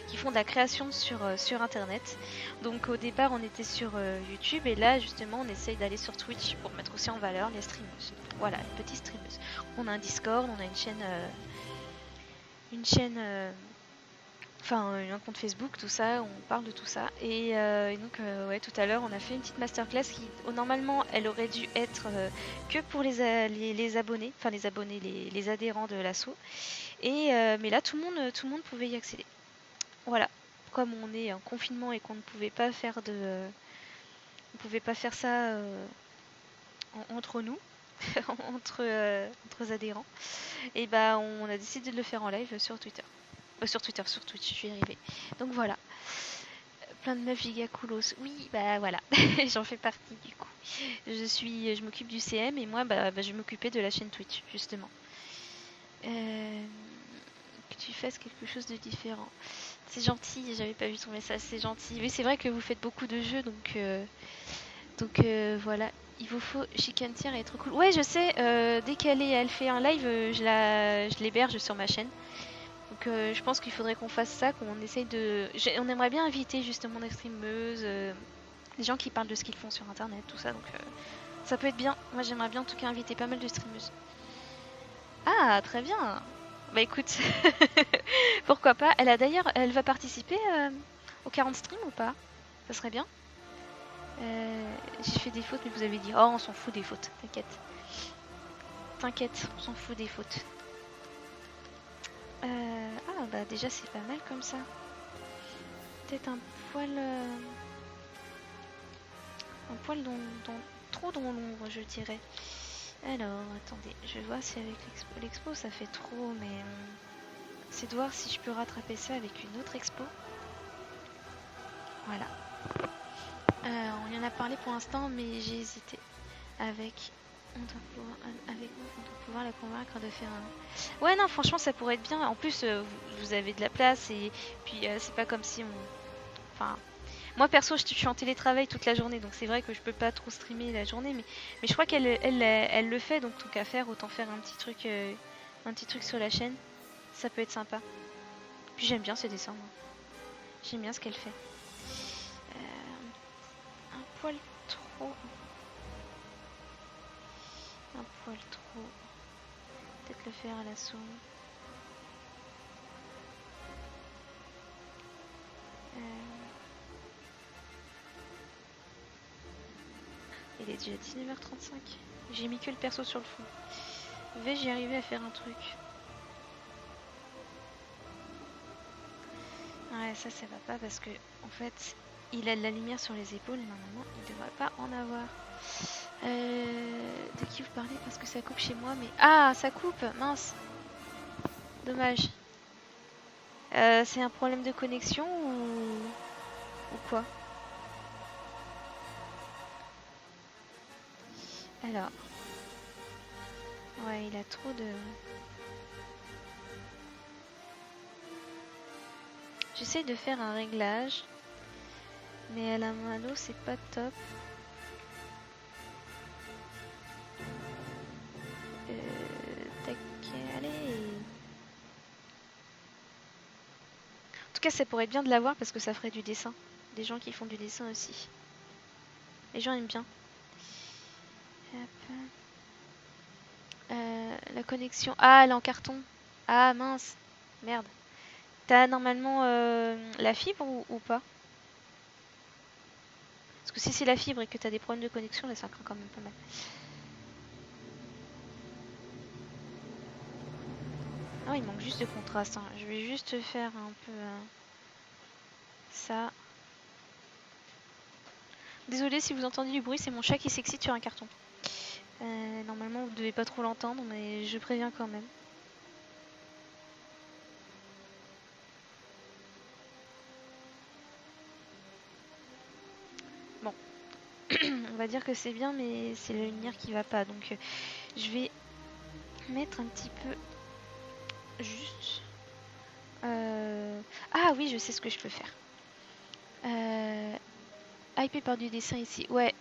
qui font de la création sur internet. Donc, au départ, on était sur YouTube, et là, justement, on essaye d'aller sur Twitch pour mettre aussi en valeur les streameuses. Voilà, les petites streameuses. On a un Discord, on a une chaîne. Enfin, un compte Facebook, tout ça, on parle de tout ça. Et donc, ouais, tout à l'heure, on a fait une petite masterclass qui, normalement, elle aurait dû être que pour les abonnés, enfin les abonnés, les adhérents de l'asso. Mais là, tout le monde pouvait y accéder. Voilà. Comme on est en confinement et qu'on ne pouvait pas faire on pouvait pas faire ça entre nous, entre adhérents, et bah, on a décidé de le faire en live sur Twitter. Sur Twitch, je suis arrivée. Donc voilà. Plein de meufs giga coolos. Oui, bah voilà. J'en fais partie du coup. Je m'occupe du CM et moi, bah, je vais m'occuper de la chaîne Twitch, justement. Que tu fasses quelque chose de différent. C'est gentil, j'avais pas vu ton message, c'est gentil. Oui, c'est vrai que vous faites beaucoup de jeux, donc voilà. Il vous faut Chicken Tier, elle est trop cool. Ouais, je sais, dès elle fait un live, je l'héberge sur ma chaîne. Donc je pense qu'il faudrait qu'on fasse ça, qu'on essaye de... On aimerait bien inviter justement des streameuses, des gens qui parlent de ce qu'ils font sur internet, tout ça, donc ça peut être bien. Moi j'aimerais bien en tout cas inviter pas mal de streameuses. Ah, très bien. Bah écoute, pourquoi pas. Elle va participer aux 40 streams ou pas? Ça serait bien. J'ai fait des fautes, mais vous avez dit, oh on s'en fout des fautes, t'inquiète. T'inquiète, on s'en fout des fautes. Ah bah déjà c'est pas mal comme ça. Peut-être un poil trop dans l'ombre, je dirais. Alors attendez, je vais voir si avec l'expo ça fait trop, mais c'est de voir si je peux rattraper ça avec une autre expo. Voilà. On y en a parlé pour l'instant, mais j'ai hésité. Avec moi, on doit pouvoir la convaincre de faire un... Ouais, non, franchement, ça pourrait être bien. En plus, vous avez de la place, et puis c'est pas comme si on... Enfin, moi, perso, je suis en télétravail toute la journée, donc c'est vrai que je peux pas trop streamer la journée, mais je crois qu'elle le fait, donc tant qu'à faire, autant faire un petit truc sur la chaîne. Ça peut être sympa. Puis j'aime bien ses dessins, moi. J'aime bien ce qu'elle fait. Un poil trop... Un poil trop. Peut-être le faire à la souris. Il est déjà 19h35. J'ai mis que le perso sur le fond. Vais-je y arriver à faire un truc? Ouais, ça va pas parce que, en fait, il a de la lumière sur les épaules et normalement, il devrait pas en avoir. De qui vous parlez? Parce que ça coupe chez moi, mais... Ah, ça coupe! Mince! Dommage. C'est un problème de connexion ou quoi? Alors... Ouais, il a trop de... J'essaie de faire un réglage, mais à la mano, c'est pas top. Tac, allez. En tout cas, ça pourrait être bien de l'avoir parce que ça ferait du dessin. Des gens qui font du dessin aussi. Les gens aiment bien. Hop. La connexion... Ah, elle est en carton. Ah, mince. Merde. T'as normalement la fibre ou pas? Parce que si c'est la fibre et que t'as des problèmes de connexion, là ça craint quand même pas mal. Non, il manque juste de contraste. Hein. Je vais juste faire un peu ça. Désolée si vous entendez du bruit, c'est mon chat qui s'excite sur un carton. Normalement, vous devez pas trop l'entendre, mais je préviens quand même. Bon, on va dire que c'est bien, mais c'est la lumière qui va pas. Donc je vais mettre un petit peu juste. Ah oui, je sais ce que je peux faire. Hypé par du dessin ici. Ouais.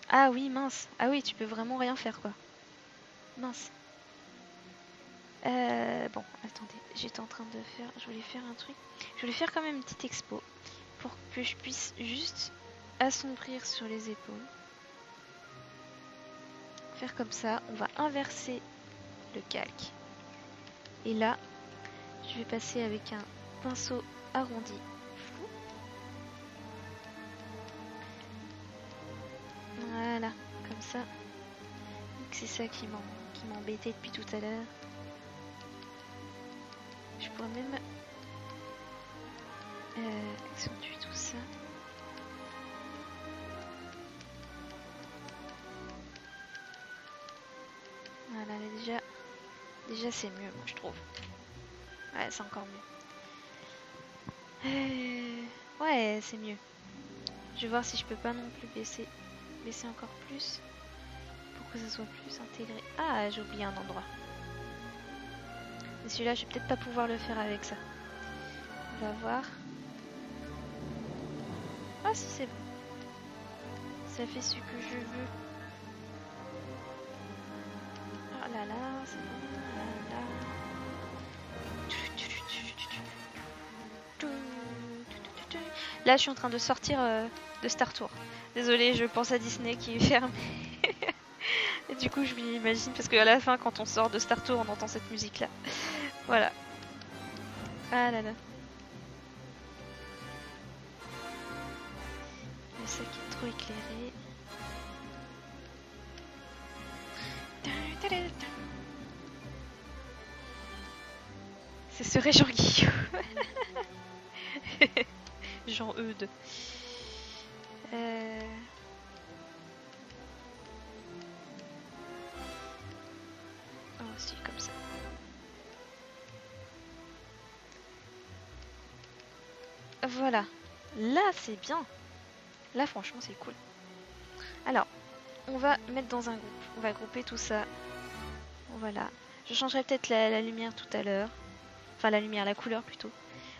Ah oui, mince. Ah oui, tu peux vraiment rien faire, quoi. Mince. Bon, attendez. J'étais en train de faire... Je voulais faire un truc. Je voulais faire quand même une petite expo. Pour que je puisse juste assombrir sur les épaules. Faire comme ça. On va inverser le calque. Et là, je vais passer avec un pinceau arrondi. Voilà, comme ça. C'est ça qui m'embêtait depuis tout à l'heure. Je pourrais même accentuer tout ça. Voilà, déjà c'est mieux, moi je trouve. Ouais, c'est encore mieux. Ouais, c'est mieux. Je vais voir si je peux pas non plus baisser encore plus pour que ça soit plus intégré. Ah, j'ai oublié un endroit. Mais celui-là, je vais peut-être pas pouvoir le faire avec ça. On va voir. Ah si, c'est bon. Ça fait ce que je veux. Ah là là, c'est bon. Là, là. Là, je suis en train de sortir de Star Tour. Désolée, je pense à Disney qui ferme. Et du coup, je m'imagine, parce qu'à la fin, quand on sort de Star Tour, on entend cette musique-là. Voilà. Ah là là. Le sac est trop éclairé. Ce serait Jean Guillaume. Jean Eudes. Oh, si, comme ça. Voilà. Là, c'est bien. Là, franchement, c'est cool. Alors, on va mettre dans un groupe. On va grouper tout ça. Voilà. Je changerai peut-être la lumière tout à l'heure. Enfin, la lumière, la couleur plutôt.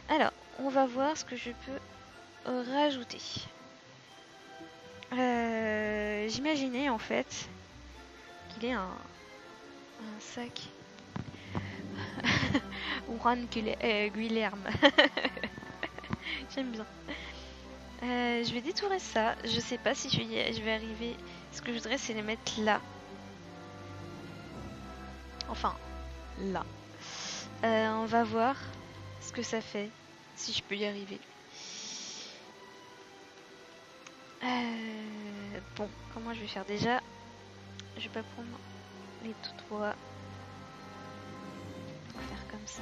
Alors, on va voir ce que je peux rajouter. J'imaginais en fait qu'il ait un sac. Juan Guilherme. J'aime bien. Je vais détourer ça. Je sais pas si je vais arriver. Ce que je voudrais, c'est les mettre là. Enfin, là. On va voir ce que ça fait. Si je peux y arriver. Bon, comment je vais faire déjà? Je vais pas prendre les tout droits. On va faire comme ça.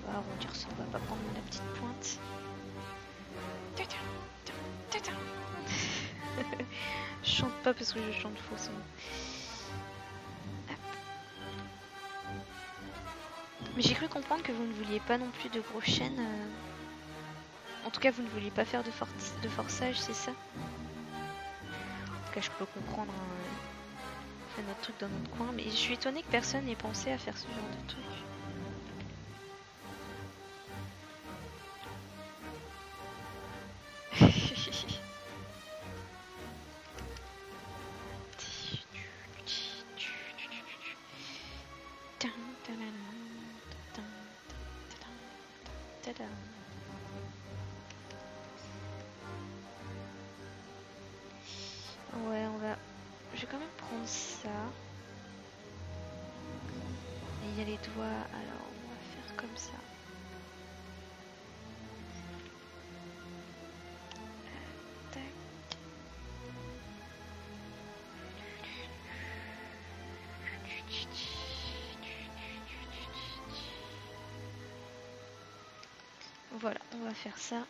On va arrondir ça, on va pas prendre la petite pointe. Je chante pas parce que je chante faussement. Mais j'ai cru comprendre que vous ne vouliez pas non plus de grosses chaînes. En tout cas, vous ne vouliez pas faire de forçage, c'est ça? En tout cas, je peux comprendre. On fait notre truc dans notre coin. Mais je suis étonnée que personne n'ait pensé à faire ce genre de truc. Ouais, je vais quand même prendre ça. Et il y a les doigts, alors on va faire comme ça. Tac. Voilà, on va faire ça.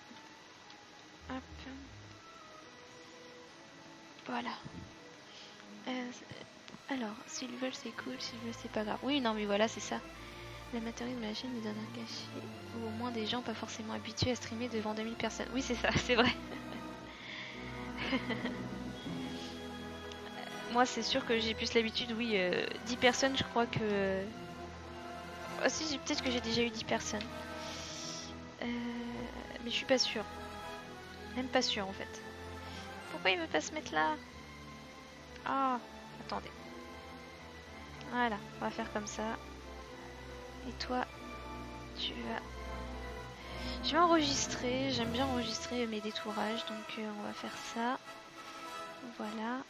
Hop. Voilà. Alors, s'ils veulent c'est cool, s'ils veulent c'est pas grave. Oui, non mais voilà, c'est ça. La matériel de la chaîne nous donne un cachet. Ou au moins des gens pas forcément habitués à streamer devant 2000 personnes. Oui, c'est ça, c'est vrai. Moi, c'est sûr que j'ai plus l'habitude, oui. 10 personnes, je crois que... Ah si, peut-être que j'ai déjà eu 10 personnes. Mais je suis pas sûre. Même pas sûre, en fait. Pourquoi il veut pas se mettre là? Ah, attendez. Voilà, on va faire comme ça. Et toi, tu vas... Je vais enregistrer, j'aime bien enregistrer mes détourages, donc on va faire ça. Voilà.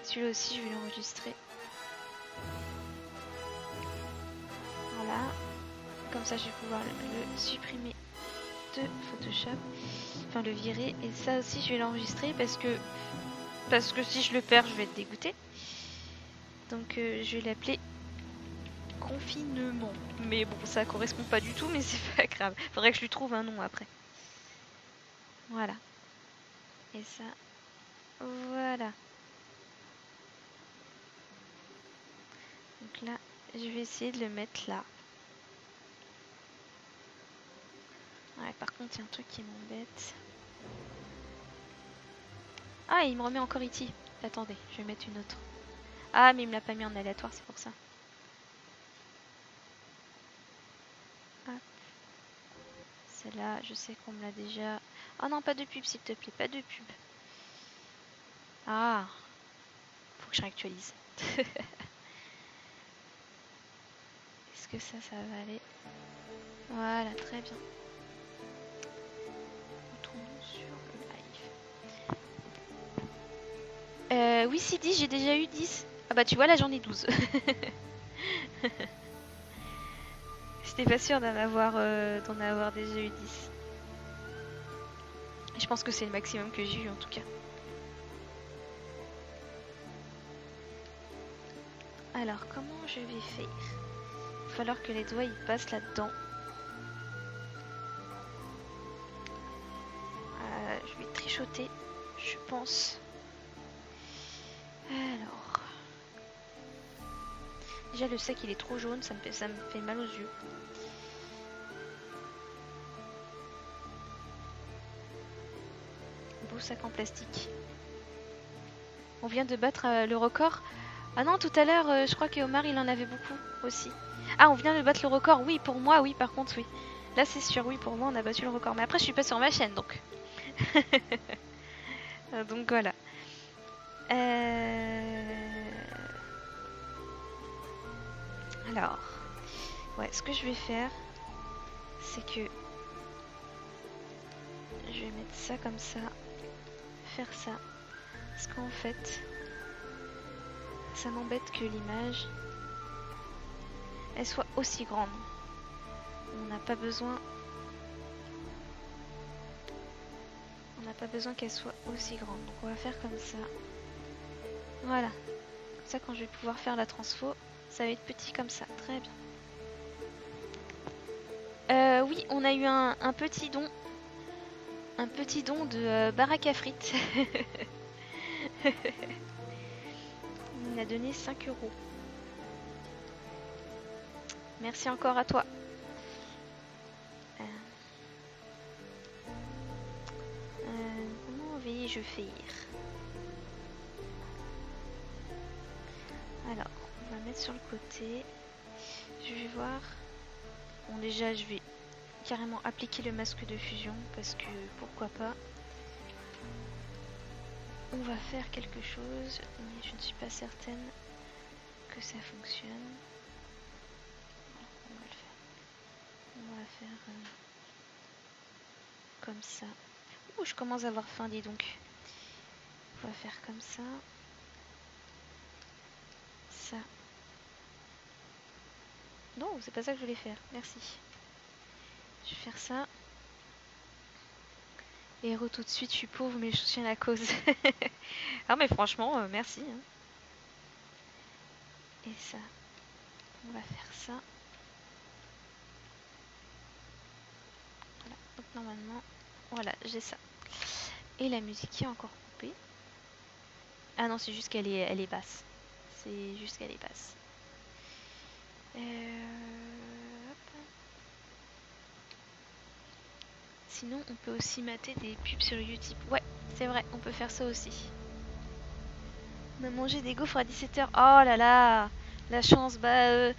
Celui-là aussi, je vais l'enregistrer. Voilà. Comme ça, je vais pouvoir le supprimer de Photoshop. Enfin, le virer. Et ça aussi, je vais l'enregistrer parce que si je le perds, je vais être dégoûtée. Donc, je vais l'appeler confinement. Mais bon, ça correspond pas du tout, mais c'est pas grave. Faudrait que je lui trouve un nom après. Voilà. Et ça, voilà. Donc là, je vais essayer de le mettre là. Ouais, par contre, il y a un truc qui m'embête. Ah, il me remet encore E.T. Attendez, je vais mettre une autre. Ah, mais il me l'a pas mis en aléatoire, c'est pour ça. Hop. Celle-là, je sais qu'on me l'a déjà... Oh non, pas de pub, s'il te plaît, pas de pub. Ah, faut que je réactualise. Est-ce que ça va aller? Voilà, très bien. Retournons sur le live. Oui, si 10, j'ai déjà eu 10. Ah bah tu vois, là j'en ai 12. J'étais pas sûre d'en avoir déjà eu 10. Je pense que c'est le maximum que j'ai eu en tout cas. Alors, comment je vais faire? Il va falloir que les doigts ils passent là-dedans. Je vais trichoter, je pense. Alors... Déjà le sac il est trop jaune, ça me fait mal aux yeux. Beau sac en plastique. On vient de battre le record. Ah non, tout à l'heure, je crois qu'Omar il en avait beaucoup aussi. Ah, on vient de battre le record, oui, pour moi, oui, par contre, oui. Là, c'est sûr, oui, pour moi, on a battu le record. Mais après, je suis pas sur ma chaîne, donc. Donc voilà. Alors, ouais, ce que je vais faire, c'est que je vais mettre ça comme ça, faire ça, parce qu'en fait, ça m'embête que l'image, elle soit aussi grande. On n'a pas besoin qu'elle soit aussi grande. Donc on va faire comme ça. Voilà. Comme ça, quand je vais pouvoir faire la transfo, ça va être petit comme ça. Très bien. Oui, on a eu un petit don. Un petit don de baraque à frites. Il a donné 5 €. Merci encore à toi. Comment vais-je faire? Alors, on va mettre sur le côté. Je vais voir. Bon, déjà, je vais carrément appliquer le masque de fusion parce que pourquoi pas. On va faire quelque chose, mais je ne suis pas certaine que ça fonctionne. On va le faire. On va faire comme ça. Ouh, je commence à avoir faim, dis donc. On va faire comme ça. Ça. Non, c'est pas ça que je voulais faire. Merci. Je vais faire ça. Et tout de suite, je suis pauvre, mais je soutiens la cause. Ah, mais franchement, merci. Hein. Et ça. On va faire ça. Voilà. Donc normalement, voilà, j'ai ça. Et la musique qui est encore coupée. Ah non, c'est juste elle est basse. C'est juste qu'elle est basse. Hop. Sinon, on peut aussi mater des pubs sur Utip. Ouais, c'est vrai, on peut faire ça aussi. On a mangé des gaufres à 17h. Oh là là, la chance. Bah,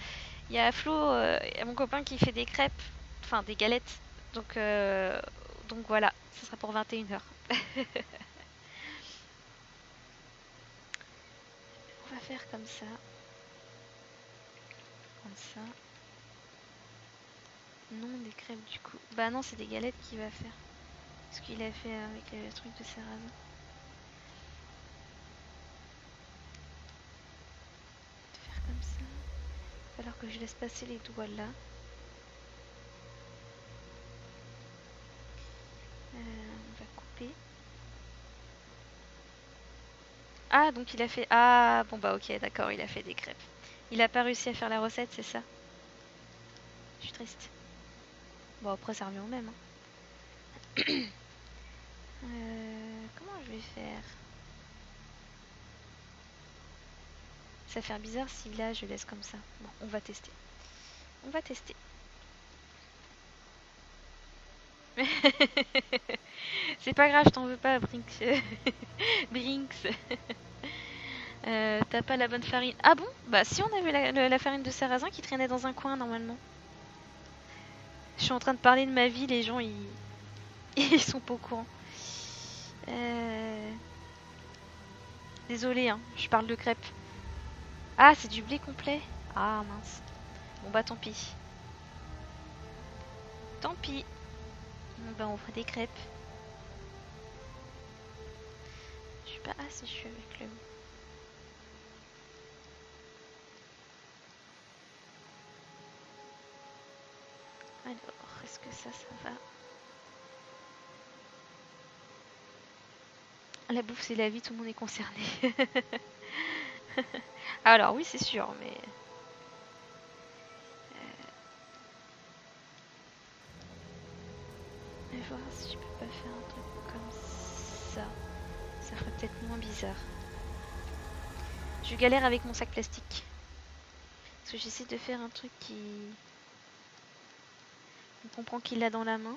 y a Flo, y a mon copain qui fait des crêpes, enfin des galettes. Donc voilà, ce sera pour 21h. On va faire comme ça. Comme ça. Non, des crêpes du coup. Bah non, c'est des galettes qu'il va faire. Ce qu'il a fait avec le truc de sarrasin. Faire comme ça. Il va falloir que je laisse passer les doigts là. On va couper. Ah, donc il a fait... Ah, bon bah ok, d'accord, il a fait des crêpes. Il a pas réussi à faire la recette, c'est ça? Je suis triste. Bon, après, ça revient au même. Hein. Comment je vais faire? Ça va faire bizarre si là, je laisse comme ça. Bon, on va tester. On va tester. C'est pas grave, je t'en veux pas, Brinks. Brinks. T'as pas la bonne farine. Ah bon? Bah si, on avait la farine de sarrasin qui traînait dans un coin, normalement. Je suis en train de parler de ma vie, les gens, ils sont pas au courant. Désolée, hein, je parle de crêpes. Ah, c'est du blé complet. Ah, mince. Bon bah tant pis. Tant pis. Bon bah on fera des crêpes. Je sais pas... Ah si, je suis avec le... Alors, est-ce que ça va? La bouffe, c'est la vie, tout le monde est concerné. Alors oui, c'est sûr, mais... Je vais voir si je peux pas faire un truc comme ça. Ça ferait peut-être moins bizarre. Je galère avec mon sac plastique. Parce que j'essaie de faire un truc qui... On comprend qu'il l'a dans la main.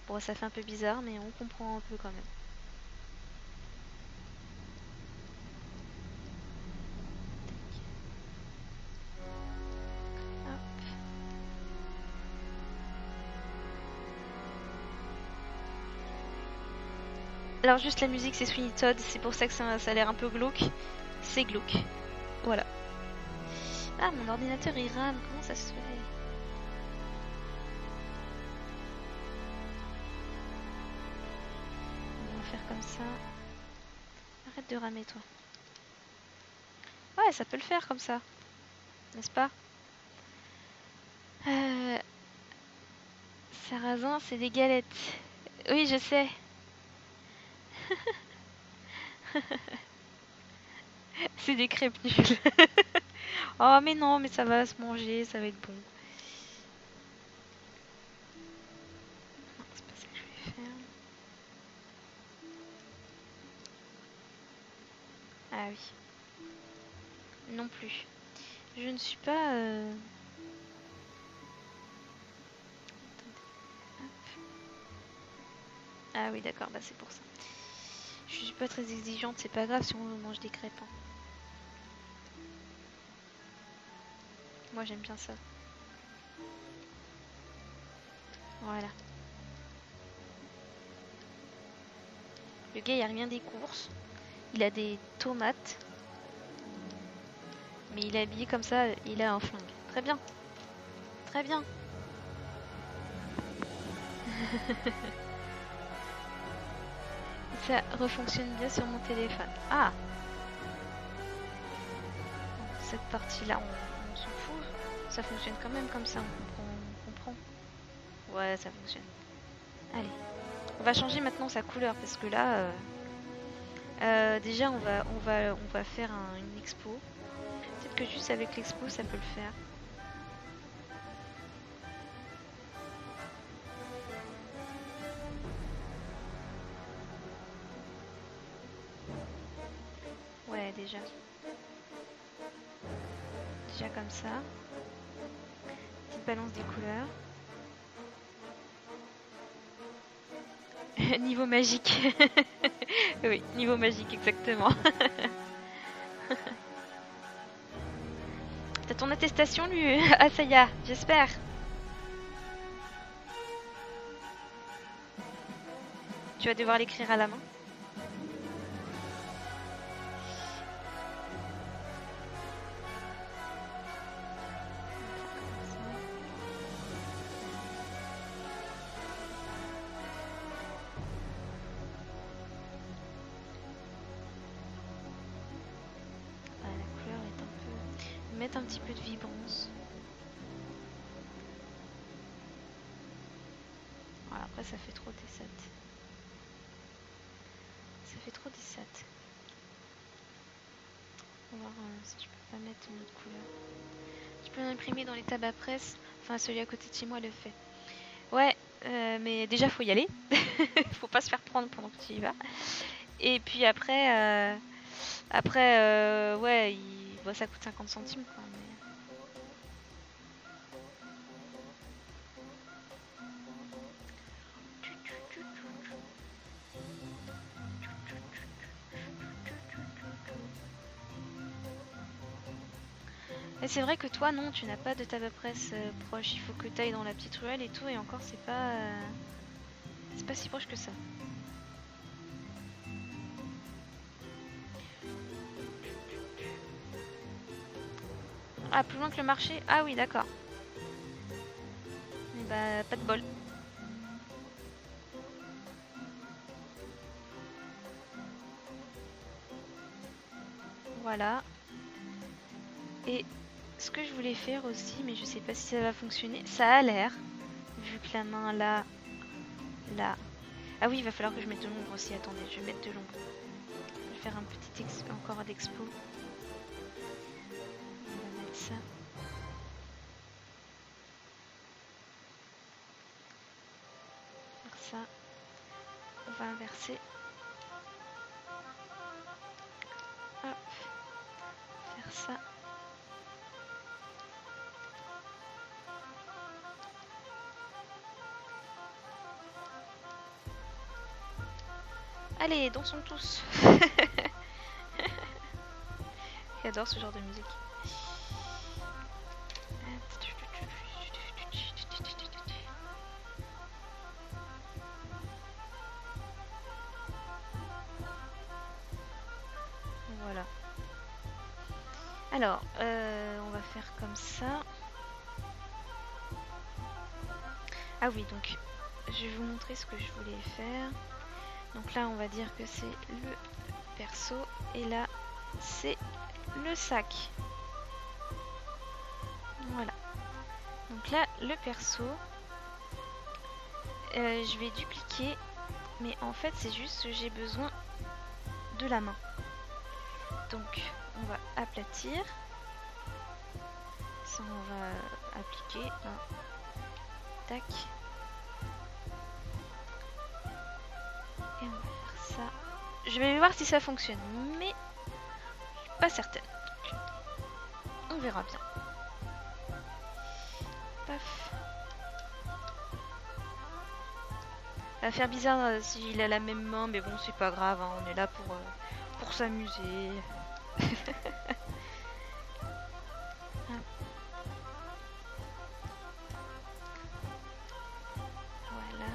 Bon, ça fait un peu bizarre, mais on comprend un peu quand même. Hop. Alors juste la musique, c'est Sweeney Todd, c'est pour ça que ça a l'air un peu glauque. C'est glauque. Voilà. Ah, mon ordinateur il rame, comment ça se fait? On va faire comme ça. Arrête de ramer toi. Ouais, ça peut le faire comme ça. N'est-ce pas? Sarrasin, c'est des galettes. Oui, je sais. C'est des crêpes nulles. Oh, mais non, mais ça va se manger, ça va être bon. Non, c'est pas ça que je vais faire. Ah oui. Non plus. Je ne suis pas... Attendez. Hop. Ah oui, d'accord, bah c'est pour ça. Je suis pas très exigeante, c'est pas grave si on mange des crêpes. Hein. Moi j'aime bien ça. Voilà. Le gars il revient des courses. Il a des tomates. Mais il est habillé comme ça, il a un flingue. Très bien. Très bien. Ça refonctionne bien sur mon téléphone. Ah! Cette partie-là, on s'en fout. Ça fonctionne quand même comme ça, on comprend. Ouais, ça fonctionne. Allez. On va changer maintenant sa couleur parce que là... déjà, on va faire une expo. Peut-être que juste avec l'expo, ça peut le faire. Ouais, déjà. Déjà comme ça. Petite balance des couleurs. Niveau magique. Oui, niveau magique, exactement. T'as ton attestation, lui, Asaya, j'espère. Tu vas devoir l'écrire à la main. Ah, la couleur est un peu... Mettre un petit peu de vibrance. Voilà, après ça fait trop des 7. Ça fait trop des 7. On va voir si je peux pas mettre une autre couleur. Je peux l'imprimer dans les tables à presse. Enfin, celui à côté de chez moi le fait. Ouais, mais déjà faut y aller. Faut pas se faire prendre pendant que tu y vas. Et puis après, ouais, bon, ça coûte 50 centimes quoi. Mais... Et c'est vrai que toi, non, tu n'as pas de table à presse proche. Il faut que tu ailles dans la petite ruelle et tout. Et encore, c'est pas si proche que ça. Ah, plus loin que le marché? Ah oui, d'accord. Bah, pas de bol. Voilà. Et ce que je voulais faire aussi, mais je sais pas si ça va fonctionner, ça a l'air, vu que la main là, là. Ah oui, il va falloir que je mette de l'ombre aussi. Attendez, je vais mettre de l'ombre. Je vais faire un petit encore d'expo. On va mettre ça. Faire ça. On va inverser. Hop. Faire ça. Allez, dansons tous. J'adore ce genre de musique. Voilà. Alors, on va faire comme ça. Ah oui, donc, je vais vous montrer ce que je voulais faire. Donc là, on va dire que c'est le perso. Et là, c'est le sac. Voilà. Donc là, le perso, je vais dupliquer. Mais en fait, c'est juste que j'ai besoin de la main. Donc, on va aplatir. Ça, on va appliquer. Tac. Et on va faire ça. Je vais voir si ça fonctionne, mais je suis pas certaine. On verra bien. Paf. Ça va faire bizarre s'il a la même main, mais bon, c'est pas grave, hein, on est là pour s'amuser. Voilà.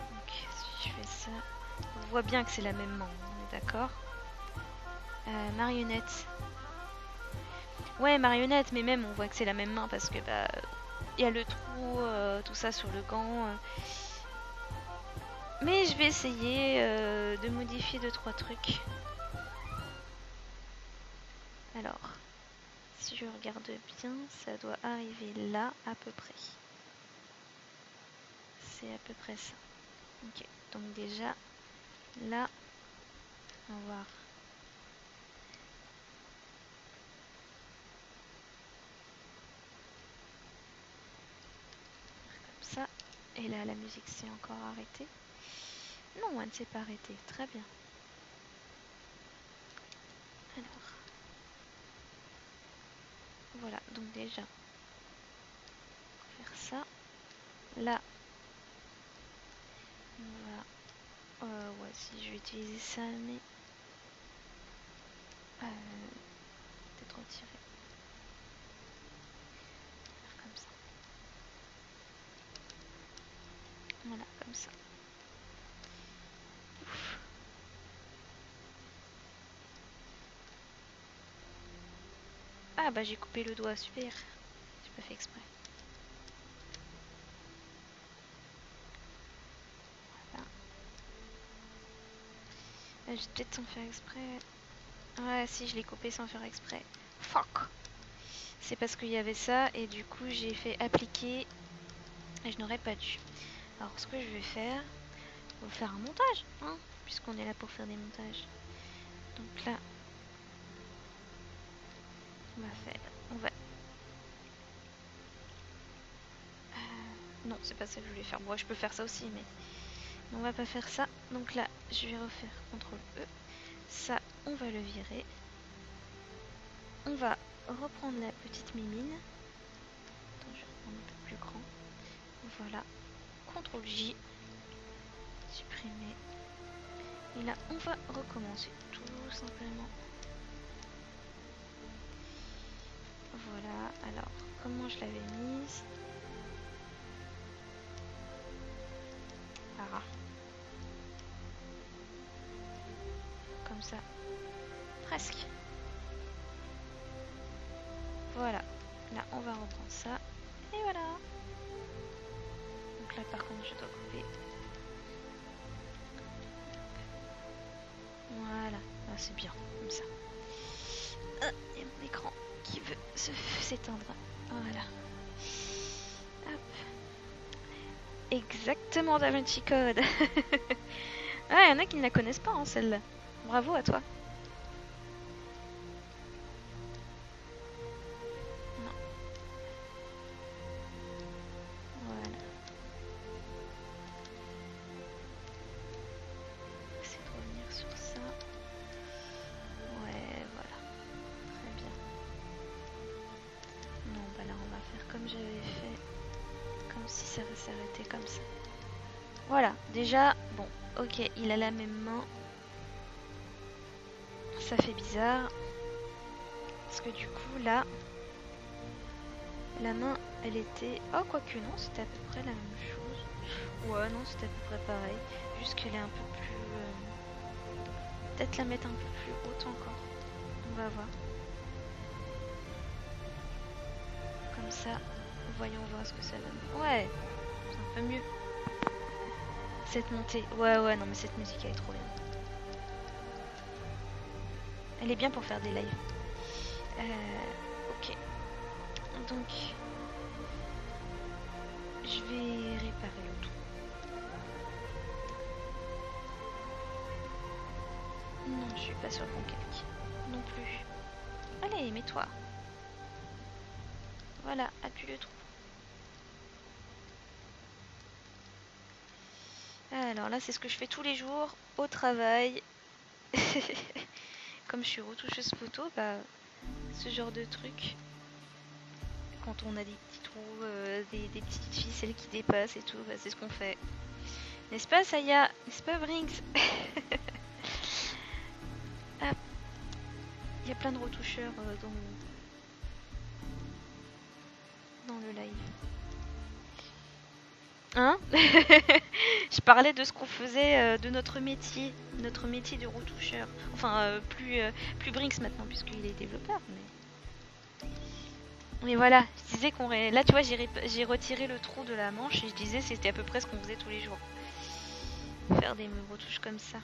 Donc, si je fais ça, on voit bien que c'est la même main, on est d'accord. Marionnette. Ouais, marionnette, mais même on voit que c'est la même main parce que bah il y a le trou, tout ça sur le gant. Mais je vais essayer de modifier 2-3 trucs. Alors, si je regarde bien, ça doit arriver là à peu près. C'est à peu près ça. Ok, donc déjà, là, on va voir. Comme ça. Et là, la musique s'est encore arrêtée. Non, elle ne s'est pas arrêtée. Très bien. Alors. Voilà, donc déjà. Faire ça. Là. On va... ouais, si je vais utiliser ça, mais... peut-être retirer. Faire comme ça. Voilà, comme ça. Ouf. Ah bah j'ai coupé le doigt, super. J'ai pas fait exprès. Voilà. J'ai peut-être sans faire exprès. Ouais, si, je l'ai coupé sans faire exprès. Fuck. C'est parce qu'il y avait ça et du coup j'ai fait appliquer et je n'aurais pas dû. Alors ce que je vais faire, on va faire un montage, hein, puisqu'on est là pour faire des montages. Donc là, on va... non, c'est pas ça que je voulais faire. Bon, je peux faire ça aussi, mais on va pas faire ça. Donc là, je vais refaire CTRL E. Ça, on va le virer. On va reprendre la petite mimine. Attends, je vais reprendre un peu plus grand. Voilà. CTRL J. Supprimer. Et là, on va recommencer tout simplement. Voilà. Alors, comment je l'avais mise? Ah. Comme ça. Presque. Voilà. Là, on va reprendre ça. Et voilà. Donc là, par contre, je dois couper. Voilà. Ah, c'est bien. Comme ça. Et mon écran qui veut s'éteindre. Voilà. Hop. Exactement, Da Vinci Code. Ah, il y en a qui ne la connaissent pas, hein, celle-là. Bravo à toi. Non. Voilà. Essayer de revenir sur ça. Ouais, voilà. Très bien. Non, bah là, on va faire comme j'avais fait. Comme si ça s'arrêtait comme ça. Voilà, déjà, bon, ok, il a la même main. Ça fait bizarre. Parce que du coup, là, la main, elle était... Oh, quoique non, c'était à peu près la même chose. Ouais, non, c'était à peu près pareil. Juste qu'elle est un peu plus... Peut-être la mettre un peu plus haute encore. On va voir. Comme ça, voyons voir ce que ça donne. Ouais, c'est un peu mieux. Cette montée. Ouais, non, mais cette musique, elle est trop bien. Elle est bien pour faire des lives. Ok. Donc, je vais réparer le tout. Non, je suis pas sur le bon calque. Non plus. Allez, mets-toi. Voilà, appuie le trou. Alors là, c'est ce que je fais tous les jours au travail. Comme je suis retoucheuse photo, bah, ce genre de truc. Quand on a des petits trous, des petites ficelles qui dépassent et tout, bah, c'est ce qu'on fait. N'est-ce pas, Saya? N'est-ce pas, Brinks? Ah, il y a plein de retoucheurs dans le live. Hein? Je parlais de ce qu'on faisait, de notre métier de retoucheur. Enfin, plus Brinks maintenant, puisqu'il est développeur. Mais voilà, je disais qu'on... Là, tu vois, j'ai retiré le trou de la manche et je disais c'était à peu près ce qu'on faisait tous les jours. Faire des retouches comme ça.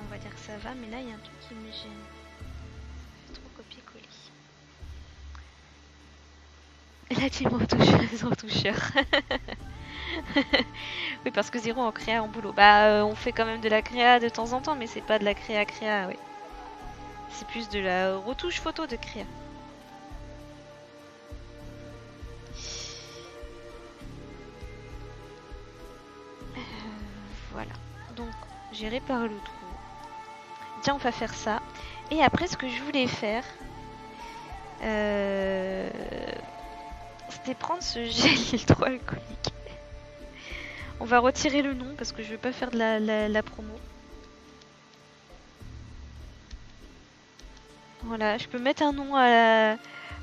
On va dire que ça va, mais là, il y a un truc qui me gêne. Trop copier-coller. La team retoucheur. Oui, parce que Zéro en créa en boulot. Bah, on fait quand même de la créa de temps en temps, mais c'est pas de la créa, oui. C'est plus de la retouche photo de créa. Voilà. Donc, j'ai réparé le trou. Tiens, on va faire ça. Et après, ce que je voulais faire, c'était prendre ce gel hydroalcoolique. On va retirer le nom parce que je veux pas faire de la promo. Voilà, je peux mettre un nom à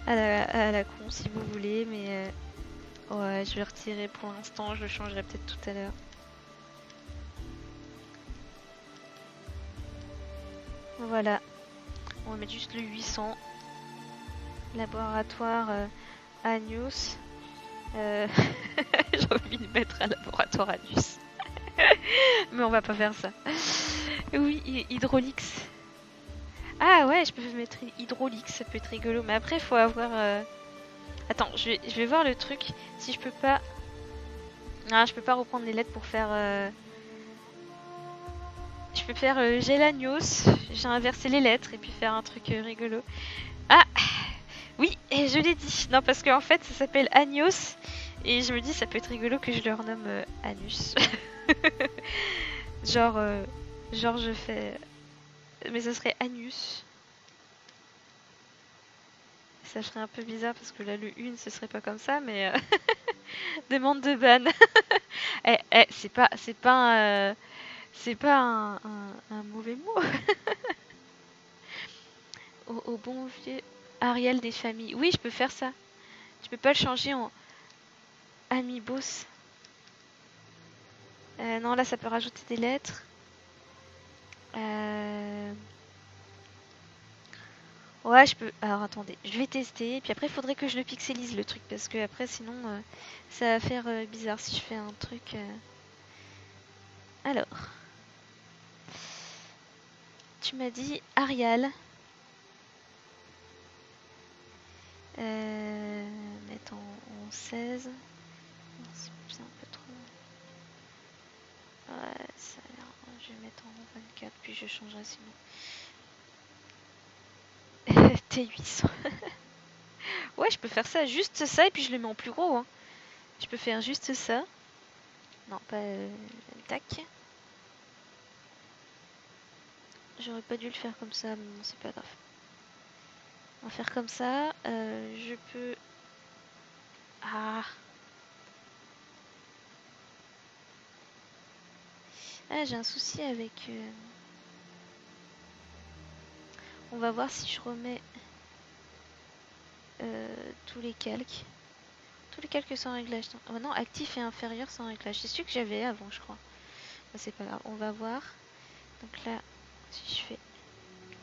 la con si vous voulez, mais ouais, je vais retirer pour l'instant, je le changerai peut-être tout à l'heure. Voilà, on va mettre juste le 800. Laboratoire Agnus. J'ai envie de mettre un laboratoire Agnus. Mais on va pas faire ça. Oui, Hydrolix. Ah ouais, je peux mettre Hydrolix, ça peut être rigolo. Mais après, il faut avoir... Attends, je vais voir le truc. Si je peux pas... Ah, je peux pas reprendre les lettres pour faire... Je peux faire Gelanios. J'ai inversé les lettres et puis faire un truc rigolo. Ah oui, et je l'ai dit. Non, parce qu'en fait, ça s'appelle Agnos. Et je me dis, ça peut être rigolo que je leur nomme Anus. genre je fais... Mais ça serait Anus. Ça serait un peu bizarre parce que là, le une, ce serait pas comme ça, mais... Demande de ban. C'est pas un mauvais mot. Au bon vieux Ariel des familles. Oui, je peux faire ça. Je peux pas le changer en Amibos. Non, là, ça peut rajouter des lettres. Ouais, je peux... Alors, attendez, je vais tester. Puis après, il faudrait que je le pixelise, le truc. Parce que après, sinon, ça va faire bizarre si je fais un truc... Alors... Tu m'as dit Arial. Mettre en 16. C'est un peu trop... Ouais, ça a l'air... Je vais mettre en 24, puis je changerai sinon. T800. Ouais, je peux faire ça, juste ça, et puis je le mets en plus gros. Hein. Je peux faire juste ça. Non, pas... tac. J'aurais pas dû le faire comme ça, mais bon, c'est pas grave. On va faire comme ça. Je peux... Ah. Ah, j'ai un souci avec... On va voir si je remets... tous les calques. Tous les calques sans réglage. Oh non, actif et inférieur sans réglage. C'est celui que j'avais avant, je crois. Bah, c'est pas grave, on va voir. Donc là, si je fais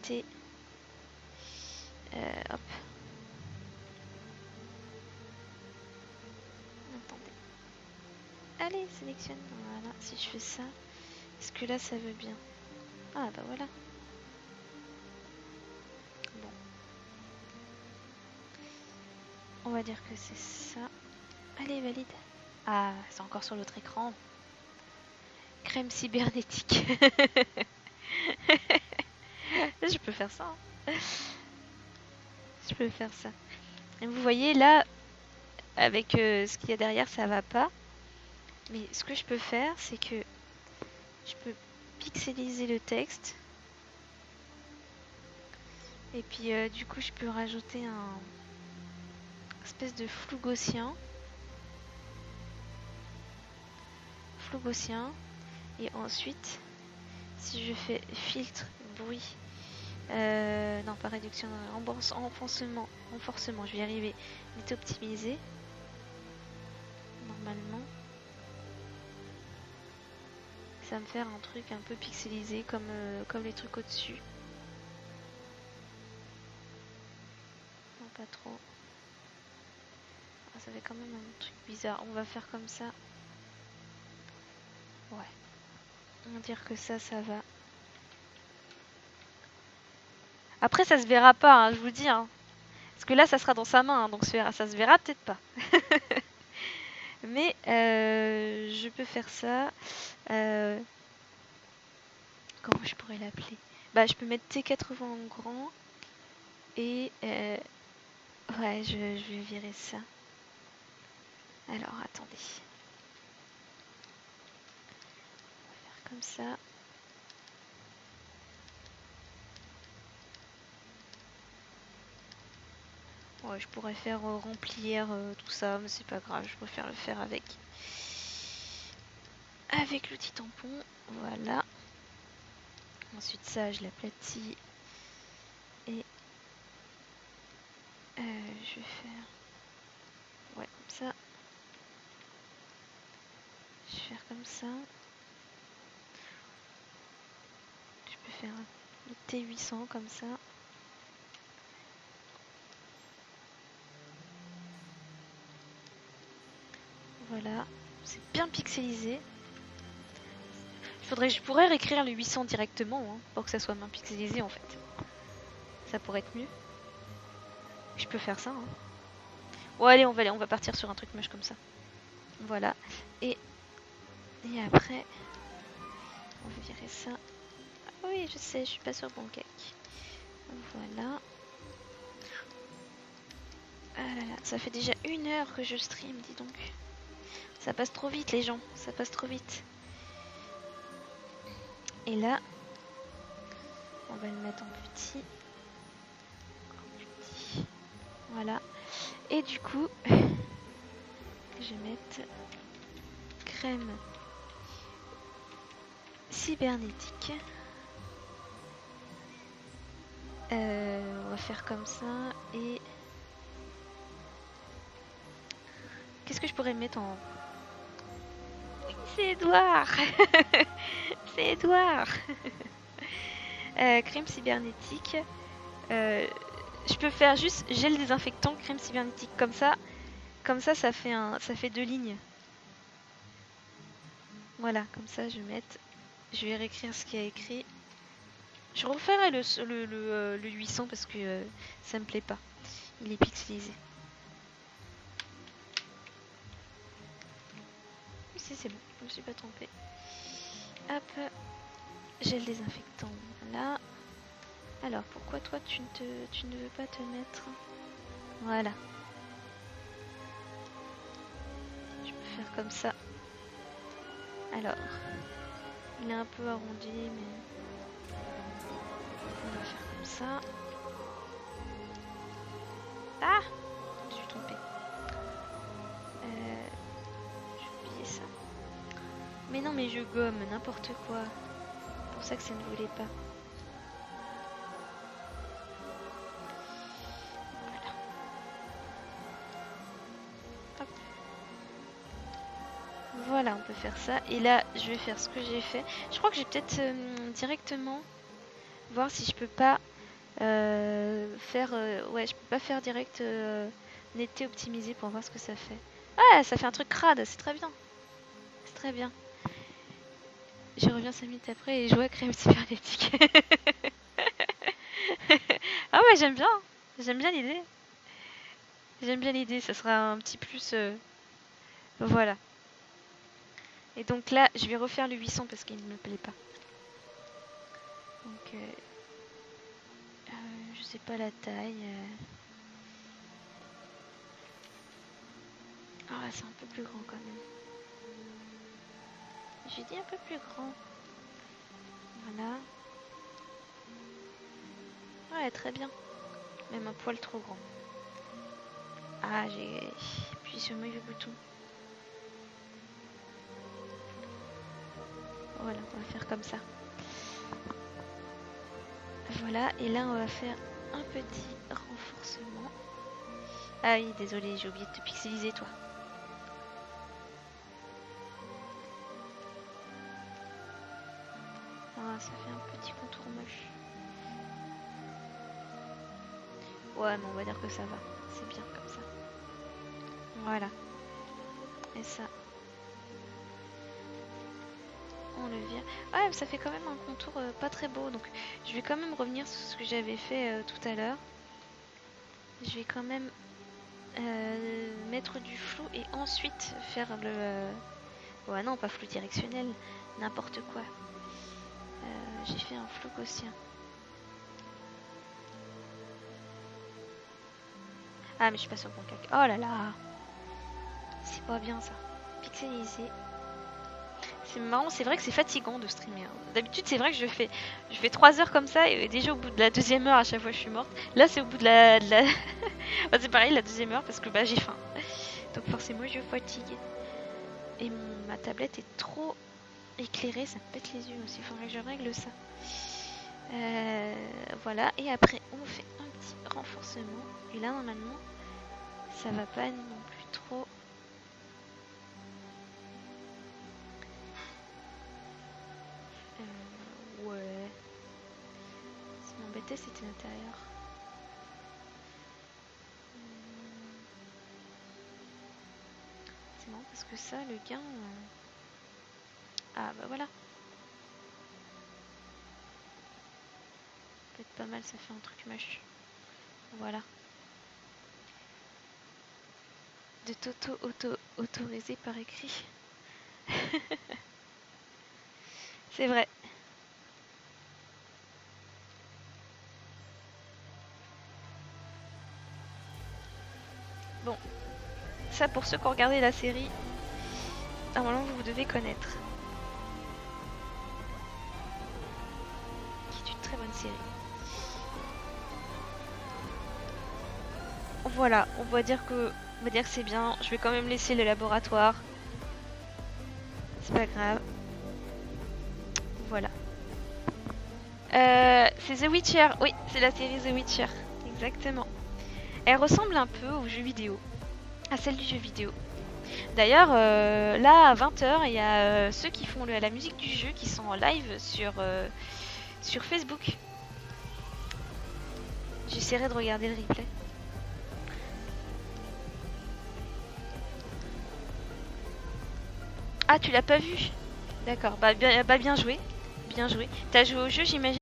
T... hop. Attendez. Allez, sélectionne. Voilà, si je fais ça, est-ce que là ça veut bien? Ah bah voilà. Bon. On va dire que c'est ça. Allez, valide. Ah, c'est encore sur l'autre écran. Crème cybernétique. Je peux faire ça. Hein. Je peux faire ça. Et vous voyez là, avec ce qu'il y a derrière, ça va pas. Mais ce que je peux faire, c'est que je peux pixeliser le texte. Et puis du coup, je peux rajouter un espèce de flou gaussien. Flou gaussien. Et ensuite, si je fais filtre, bruit, non pas réduction, renforcement, je vais y arriver, il est optimisé, normalement, ça va me faire un truc un peu pixelisé comme les trucs au-dessus. Non, pas trop. Ah, ça fait quand même un truc bizarre, on va faire comme ça. Ouais. On va dire que ça va. Après, ça se verra pas, hein, je vous dis. Hein. Parce que là, ça sera dans sa main, hein, donc ça se verra peut-être pas. Mais je peux faire ça. Comment je pourrais l'appeler? Bah, je peux mettre T80 en grand. Et ouais, je vais virer ça. Alors, attendez. On va faire comme ça. Ouais, je pourrais faire remplir tout ça, mais c'est pas grave, je préfère le faire avec l'outil tampon. Voilà. Ensuite ça, je l'aplatis et je vais faire ouais comme ça. Je vais faire comme ça. Je peux faire le T800 comme ça. Voilà, c'est bien pixelisé. Je pourrais réécrire le 800 directement hein, pour que ça soit bien pixelisé en fait. Ça pourrait être mieux. Je peux faire ça. Hein. Bon allez, on va partir sur un truc moche comme ça. Voilà. Et après, on va virer ça. Ah oui, je sais, je suis pas sur bon cake. Voilà. Ah là là, ça fait déjà 1 heure que je stream, dis donc. Ça passe trop vite les gens, ça passe trop vite. Et là, on va le mettre en petit. Voilà. Et du coup, je vais mettre crème cybernétique. On va faire comme ça. Et qu'est-ce que je pourrais mettre en... C'est Edouard. C'est Edouard. Crème cybernétique. Je peux faire juste gel désinfectant, crème cybernétique comme ça. Comme ça, ça fait 2 lignes. Voilà, comme ça, je vais mettre. Je vais réécrire ce qu'il y a écrit. Je referai le 800 parce que ça me plaît pas. Il est pixelisé. Si c'est bon, je me suis pas trompée. Hop, gel désinfectant. Voilà. Alors pourquoi toi tu ne veux pas te mettre? Voilà. Je peux faire comme ça. Alors, il est un peu arrondi, mais on va faire comme ça. Ah, je me suis trompée. J'ai oublié ça. Mais non, mais je gomme n'importe quoi. C'est pour ça que ça ne voulait pas. Voilà. Hop. Voilà, on peut faire ça. Et là, je vais faire ce que j'ai fait. Je crois que j'ai peut-être directement voir si je peux pas faire... ouais, je peux pas faire direct netté optimisé pour voir ce que ça fait. Ah, ça fait un truc crade, c'est très bien. C'est très bien. Je reviens 5 minutes après et je vois crème cybernétique. Ah ouais, j'aime bien. J'aime bien l'idée. J'aime bien l'idée, ça sera un petit plus... Voilà. Et donc là, je vais refaire le 800 parce qu'il ne me plaît pas. Donc, je sais pas la taille. Ah, c'est un peu plus grand quand même. J'ai dit un peu plus grand. Voilà. Ouais, très bien. Même un poil trop grand. Ah, j'ai appuyé sur le mauvais bouton. Voilà, on va faire comme ça. Voilà, et là on va faire un petit renforcement. Ah oui, désolé, j'ai oublié de te pixeliser toi. Ah, ça fait un petit contour moche. Ouais, mais on va dire que ça va. C'est bien comme ça. Voilà. Et ça, on le vire. Ouais, mais ça fait quand même un contour pas très beau. Donc, je vais quand même revenir sur ce que j'avais fait tout à l'heure. Je vais quand même mettre du flou et ensuite faire le... Ouais, non, pas flou directionnel. N'importe quoi. J'ai fait un flou gaussien. Ah mais je suis passée au bon calque. Oh là là. C'est pas bien ça. Pixelisé. C'est marrant, c'est vrai que c'est fatigant de streamer. D'habitude c'est vrai que je fais 3 heures comme ça et déjà au bout de la deuxième heure à chaque fois je suis morte. Là c'est au bout de la... Bah, c'est pareil la deuxième heure parce que bah j'ai faim. Donc forcément je fatigue. Et ma tablette est trop éclairée, ça me pète les yeux aussi, il faudrait que je règle ça. Voilà, et après on fait un petit renforcement. Et là normalement ça va pas non plus trop. Ouais. Ce qui m'embêtait c'était l'intérieur. C'est marrant parce que ça, le gain... Ah bah voilà. Peut-être pas mal, ça fait un truc moche. Voilà. De autoriser par écrit. C'est vrai. Bon. Ça pour ceux qui ont regardé la série, normalement vous devez connaître. Qui est une très bonne série. Voilà, on va dire que c'est bien. Je vais quand même laisser le laboratoire. C'est pas grave. Voilà. C'est The Witcher. Oui, c'est la série The Witcher. Exactement. Elle ressemble un peu au jeu vidéo. À celle du jeu vidéo. D'ailleurs, là à 20h, il y a ceux qui font la musique du jeu qui sont en live sur Facebook. J'essaierai de regarder le replay. Ah, tu l'as pas vu? D'accord, bah bien joué. Bien joué. T'as joué au jeu, j'imagine?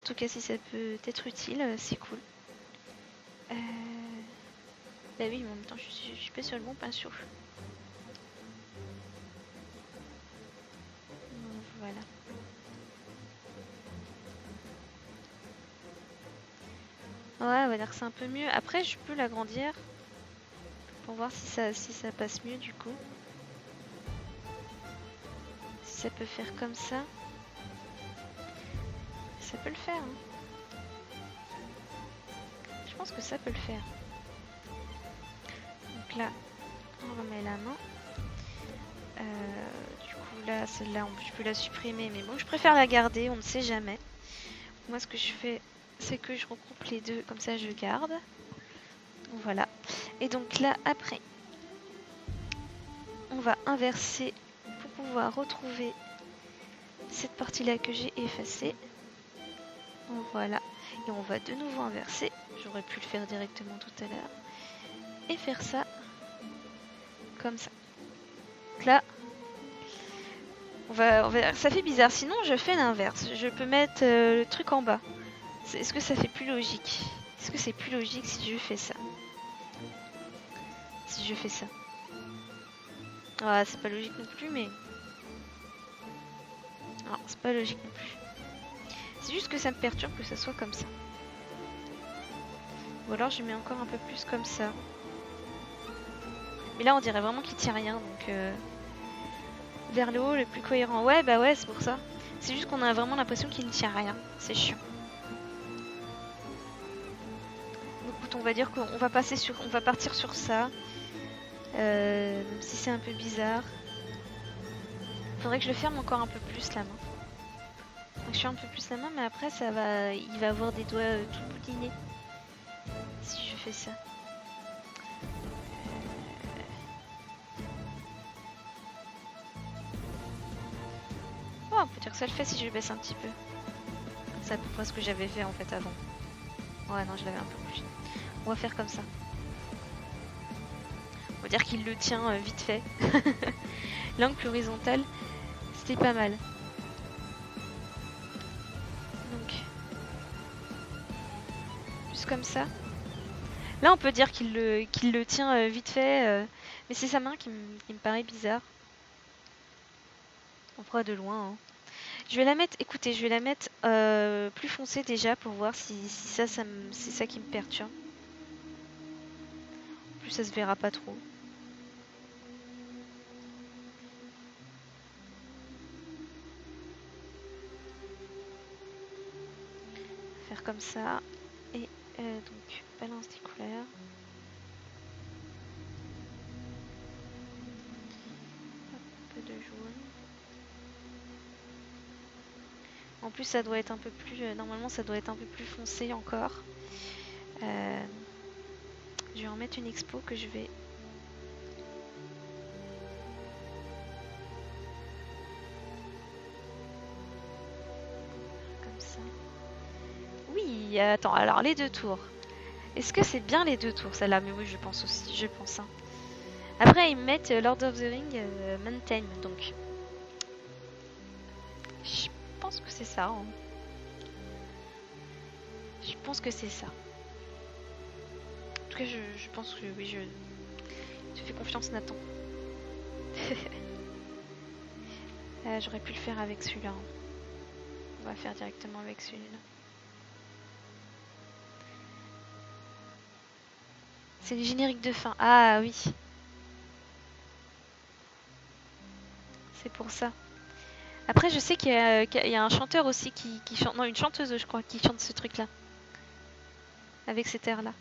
tout cas, si ça peut être utile, c'est cool. Bah oui, mais en même temps, je suis pas sur le bon pinceau. Donc, voilà. Ouais, on va dire que c'est un peu mieux. Après, je peux l'agrandir pour voir si ça passe mieux du coup. Si ça peut faire comme ça. Ça peut le faire. Hein. Je pense que ça peut le faire. Donc là, on remet la main. Du coup, là, celle-là, je peux la supprimer. Mais bon, je préfère la garder, on ne sait jamais. Moi, ce que je fais, c'est que je regroupe les deux. Comme ça, je garde. Voilà. Et donc là, après, on va inverser pour pouvoir retrouver cette partie-là que j'ai effacée. Voilà. Et on va de nouveau inverser. J'aurais pu le faire directement tout à l'heure. Et faire ça comme ça. Donc là, ça fait bizarre. Sinon, je fais l'inverse. Je peux mettre le truc en bas. Est-ce que ça fait plus logique? Est-ce que c'est plus logique si je fais ça? Si je fais ça. Ah, c'est pas logique non plus, mais... Non, c'est pas logique non plus. C'est juste que ça me perturbe que ça soit comme ça. Ou alors je mets encore un peu plus comme ça. Mais là, on dirait vraiment qu'il tient rien, donc... vers le haut, le plus cohérent. Ouais, bah ouais, c'est pour ça. C'est juste qu'on a vraiment l'impression qu'il ne tient rien. C'est chiant. Donc, écoute, on va dire qu'on va on va partir sur ça. Même si c'est un peu bizarre. Faudrait que je le ferme encore un peu plus la main. Donc, je fais un peu plus la main, mais après il va avoir des doigts tout boulinés. Si je fais ça. Oh, on peut dire que ça le fait si je baisse un petit peu. C'est à peu près ce que j'avais fait en fait avant. Ouais, non, je l'avais un peu bougé. On va faire comme ça. On va dire qu'il le tient vite fait. L'angle horizontal, c'était pas mal. Donc, juste comme ça. Là, on peut dire qu'il le tient vite fait, mais c'est sa main qui me paraît bizarre. On fera de loin. Hein. Je vais la mettre, écoutez, je vais la mettre plus foncée déjà pour voir si c'est ça qui me perturbe. En plus, ça se verra pas trop. Faire comme ça. Et donc, balance des couleurs. Un peu de jaune. En plus, ça doit être un peu plus... normalement, ça doit être un peu plus foncé encore. Je vais en mettre une expo que je vais... Comme ça. Oui, attends, alors les deux tours. Est-ce que c'est bien les deux tours, celle-là? Mais oui, je pense aussi, je pense. Hein. Après, ils mettent Lord of the Ring Mountain, donc... Je pense que c'est ça. Hein. Je pense que c'est ça. En tout cas, je pense que oui, je te fais confiance, Nathan. J'aurais pu le faire avec celui-là. Hein. On va faire directement avec celui-là. C'est le générique de fin. Ah oui. C'est pour ça. Après, je sais qu'il y a un chanteur aussi qui chante... Non, une chanteuse, je crois, qui chante ce truc-là. Avec cet air-là.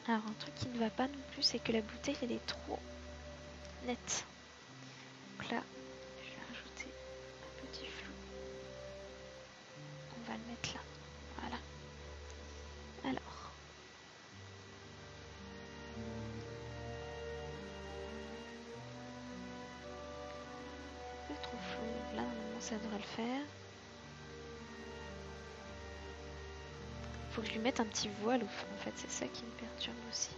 Alors, un truc qui ne va pas non plus, c'est que la bouteille, elle est trop nette. Donc là, je vais rajouter un petit flou. On va le mettre là. Voilà. Alors. Un peu trop flou. Là, normalement, ça devrait le faire. Faut que je lui mette un petit voile au fond, en fait. C'est ça qui me perturbe aussi.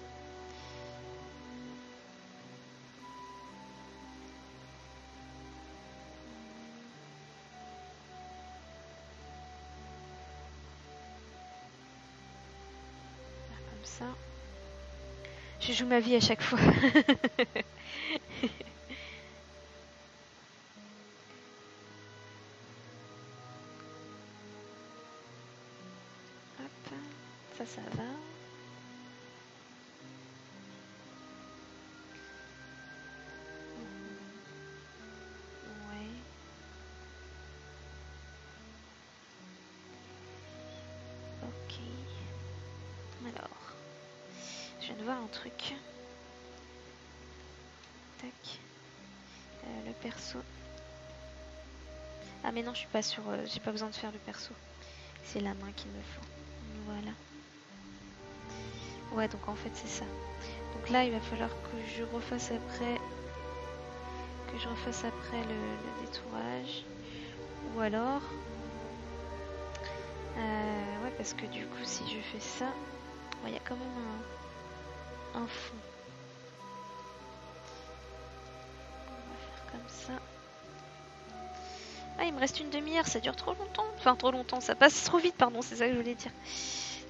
ça. Je joue ma vie à chaque fois. Hop, ça va. Ouais. Ok. Alors, je viens de voir un truc. Tac. Le perso. Ah mais non, je suis pas sur. J'ai pas besoin de faire le perso. C'est la main qu'il me faut. Voilà. Ouais, donc en fait c'est ça. Donc là, il va falloir que je refasse après. Le détourage. Ou alors. Ouais, parce que du coup, si je fais ça, il y a quand même un fond. On va faire comme ça. Ah, il me reste une demi-heure, ça dure trop longtemps. Enfin, trop longtemps, ça passe trop vite, pardon, c'est ça que je voulais dire.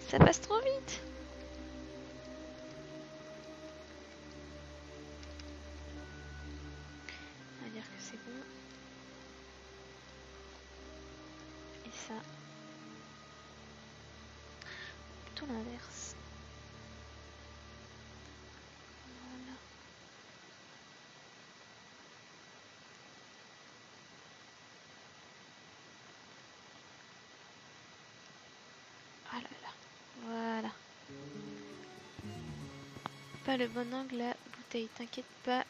Ça passe trop vite. On va dire que c'est bon. Et ça. Plutôt l'inverse. Voilà. Ah là là. Voilà. Pas le bon angle, la bouteille. T'inquiète pas.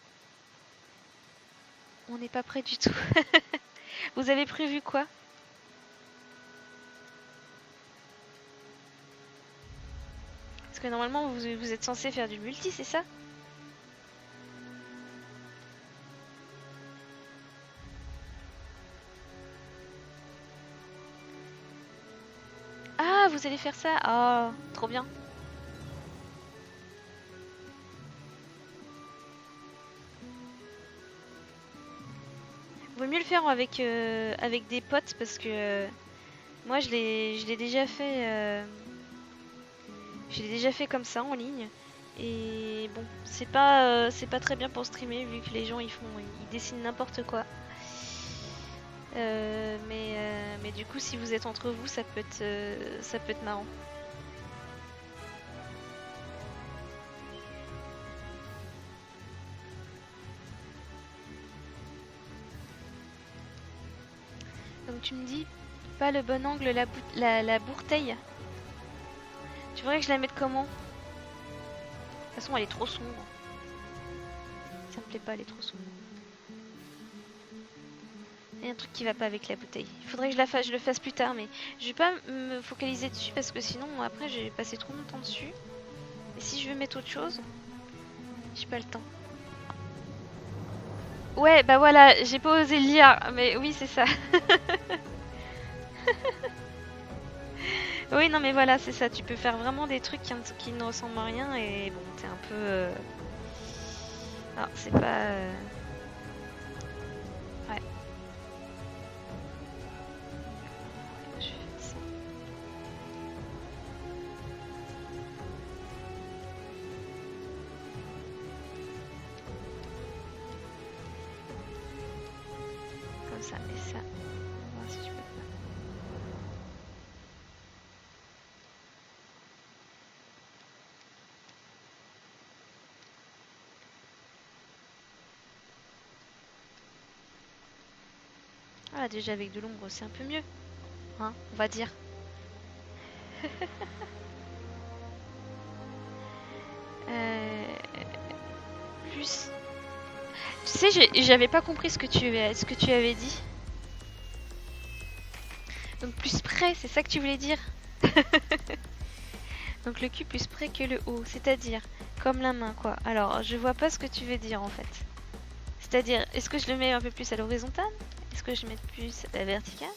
On n'est pas prêt du tout. Vous avez prévu quoi? Parce que normalement, vous êtes censé faire du multi, c'est ça? Ah, vous allez faire ça? Oh, trop bien. Vaut mieux le faire avec des potes parce que moi je l'ai déjà fait. Je l'ai déjà fait comme ça en ligne. Et bon, c'est pas très bien pour streamer vu que les gens ils dessinent n'importe quoi. Mais du coup, si vous êtes entre vous, ça peut être marrant. Donc tu me dis, pas le bon angle, la bouteille. Tu voudrais que je la mette comment? De toute façon, elle est trop sombre. Ça me plaît pas, elle est trop sombre. Il y a un truc qui va pas avec la bouteille. Il faudrait que je le fasse plus tard, mais je vais pas me focaliser dessus parce que sinon, après, j'ai passé trop longtemps dessus. Et si je veux mettre autre chose, j'ai pas le temps. Ouais, bah voilà, j'ai pas osé le lire, mais oui, c'est ça. Oui, non, mais voilà, c'est ça. Tu peux faire vraiment des trucs qui ne ressemblent à rien et bon, t'es un peu. Alors, c'est pas. Ouais. Je fais ça. Comme ça, et ça. On va voir si je peux pas. Ah, déjà avec de l'ombre, c'est un peu mieux. Hein, on va dire. Plus. Tu sais, j'avais pas compris ce que tu avais dit. Donc plus près, c'est ça que tu voulais dire. Donc le cul plus près que le haut, c'est-à-dire comme la main, quoi. Alors, je vois pas ce que tu veux dire en fait. C'est-à-dire, est-ce que je le mets un peu plus à l'horizontale? Est-ce que je mets plus à la verticale?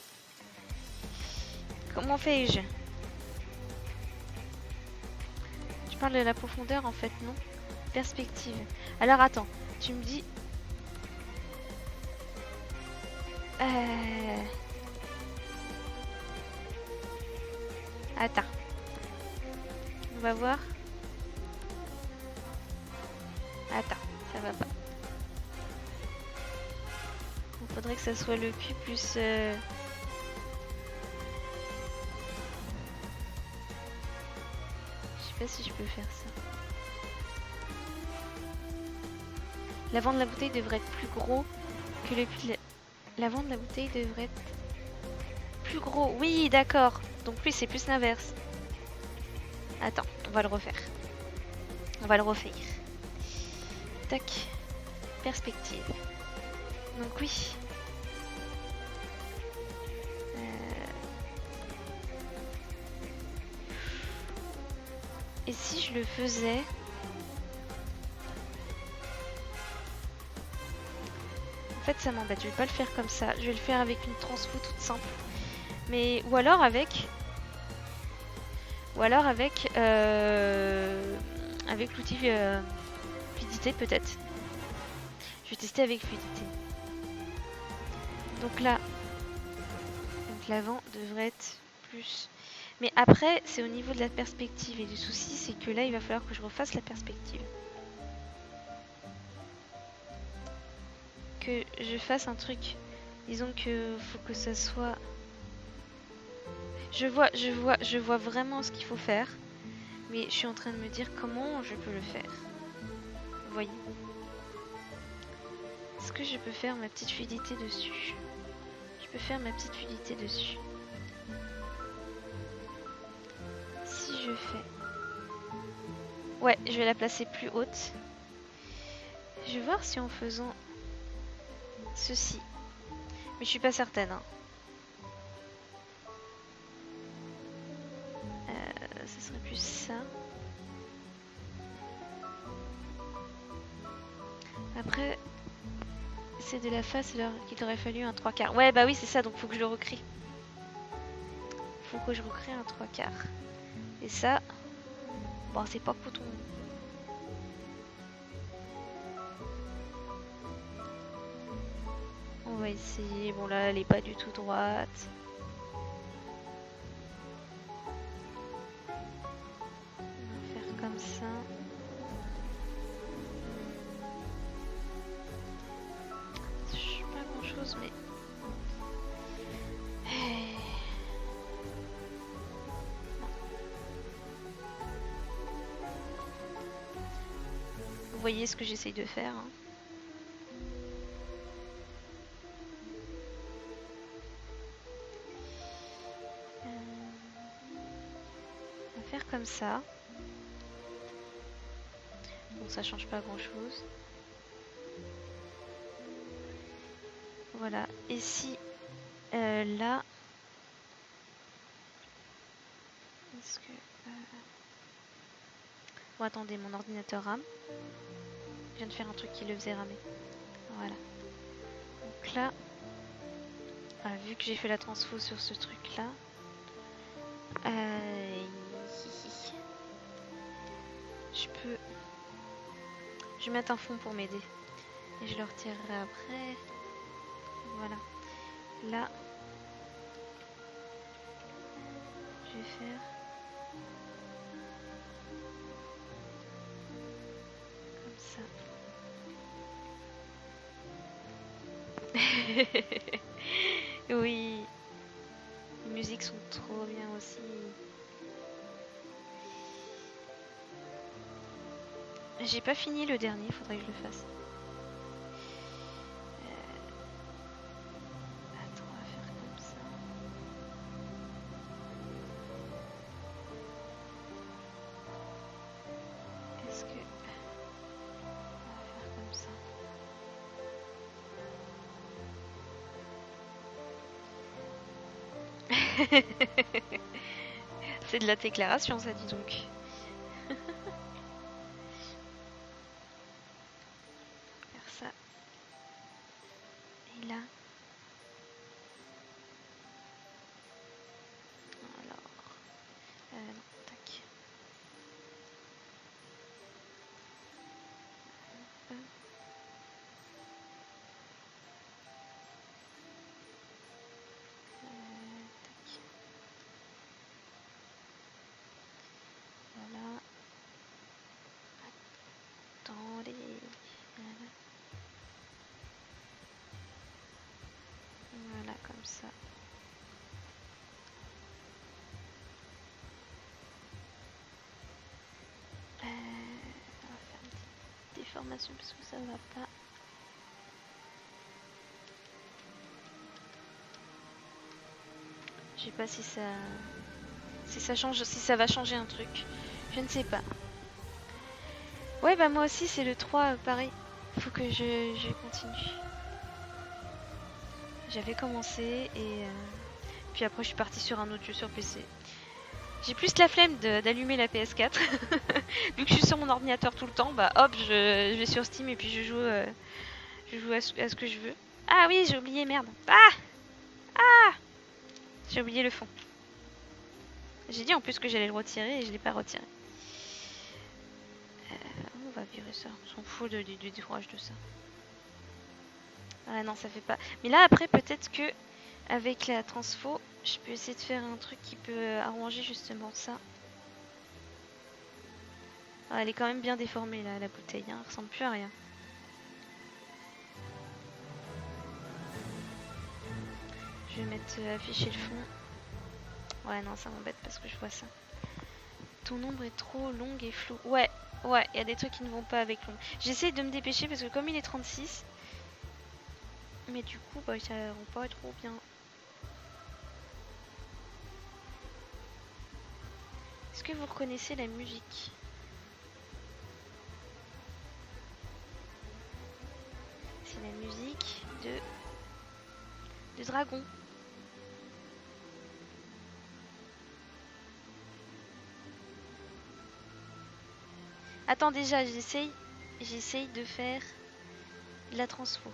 Comment fais-je? Tu parles de la profondeur en fait, non? Perspective. Alors attends, tu me dis... Attends. On va voir. Attends, ça va pas. Il faudrait que ça soit le cul plus... Je sais pas si je peux faire ça. L'avant de la bouteille devrait être plus gros que le cul de l'avant de la bouteille devrait être plus gros. Oui, d'accord. Donc lui, c'est plus l'inverse. Attends, on va le refaire. On va le refaire. Tac. Perspective. Donc oui. Et si je le faisais... En fait, ça m'embête. Je vais pas le faire comme ça. Je vais le faire avec une transfo toute simple. Mais... Ou alors avec... avec l'outil fluidité peut-être. Je vais tester avec fluidité. Donc là... Donc l'avant devrait être plus... Mais après, c'est au niveau de la perspective. Et le souci, c'est que là, il va falloir que je refasse la perspective. Que je fasse un truc. Disons que faut que ça soit... Je vois vraiment ce qu'il faut faire. Mais je suis en train de me dire comment je peux le faire. Vous voyez? Est-ce que je peux faire ma petite fluidité dessus? Je peux faire ma petite fluidité dessus. Si je fais... Ouais, je vais la placer plus haute. Je vais voir si en faisant ceci. Mais je suis pas certaine. Hein. Ça serait plus ça. Après, c'est de la face alors qu'il aurait fallu un 3/4. Ouais, bah oui, c'est ça, donc faut que je le recrée. Faut que je recrée un 3/4. Et ça, bon, c'est pas coton. On va essayer. Bon, là, elle est pas du tout droite. On va faire comme ça. Pas grand chose, mais. Vous voyez ce que j'essaye de faire. Hein. On va faire comme ça. Bon, ça change pas grand chose. Voilà. Et si là. Est-ce que. Bon, attendez, mon ordinateur rame. Je viens de faire un truc qui le faisait ramer. Voilà. Donc là, vu que j'ai fait la transfo sur ce truc là, je peux... Je vais mettre un fond pour m'aider. Et je le retirerai après. Voilà. Là, je vais faire... Comme ça. Oui, les musiques sont trop bien aussi. J'ai pas fini le dernier, faudrait que je le fasse. Attends, on va faire comme ça. Est-ce que... On va faire comme ça. C'est de la déclaration, ça, dit donc. Faire ça. Et là. Alors. Non, tac. Tac. ça. On va faire une petite déformation parce que ça va pas. Je sais pas si ça change, si ça va changer un truc. Je ne sais pas. Ouais, bah moi aussi c'est le 3, pareil. Faut que je continue. J'avais commencé et puis après je suis partie sur un autre jeu sur PC. J'ai plus la flemme d'allumer la PS4. Vu que je suis sur mon ordinateur tout le temps, bah hop, je vais sur Steam et puis je joue à ce que je veux. Ah oui, j'ai oublié, merde. Ah, j'ai oublié le fond. J'ai dit en plus que j'allais le retirer et je l'ai pas retiré. On va virer ça, on s'en fout du décourage de ça. Ah non, ça fait pas. Mais là après peut-être que avec la transfo, je peux essayer de faire un truc qui peut arranger justement ça. Ah, elle est quand même bien déformée là, la bouteille, hein. Elle ressemble plus à rien. Je vais mettre afficher le fond. Ouais non, ça m'embête parce que je vois ça. Ton ombre est trop longue et floue. Ouais, il y a des trucs qui ne vont pas avec l'ombre. J'essaie de me dépêcher parce que comme il est 36, mais du coup bah, ça rend pas trop bien. Est-ce que vous reconnaissez la musique? C'est la musique de Dragon. Attends déjà, j'essaye de faire la transfo.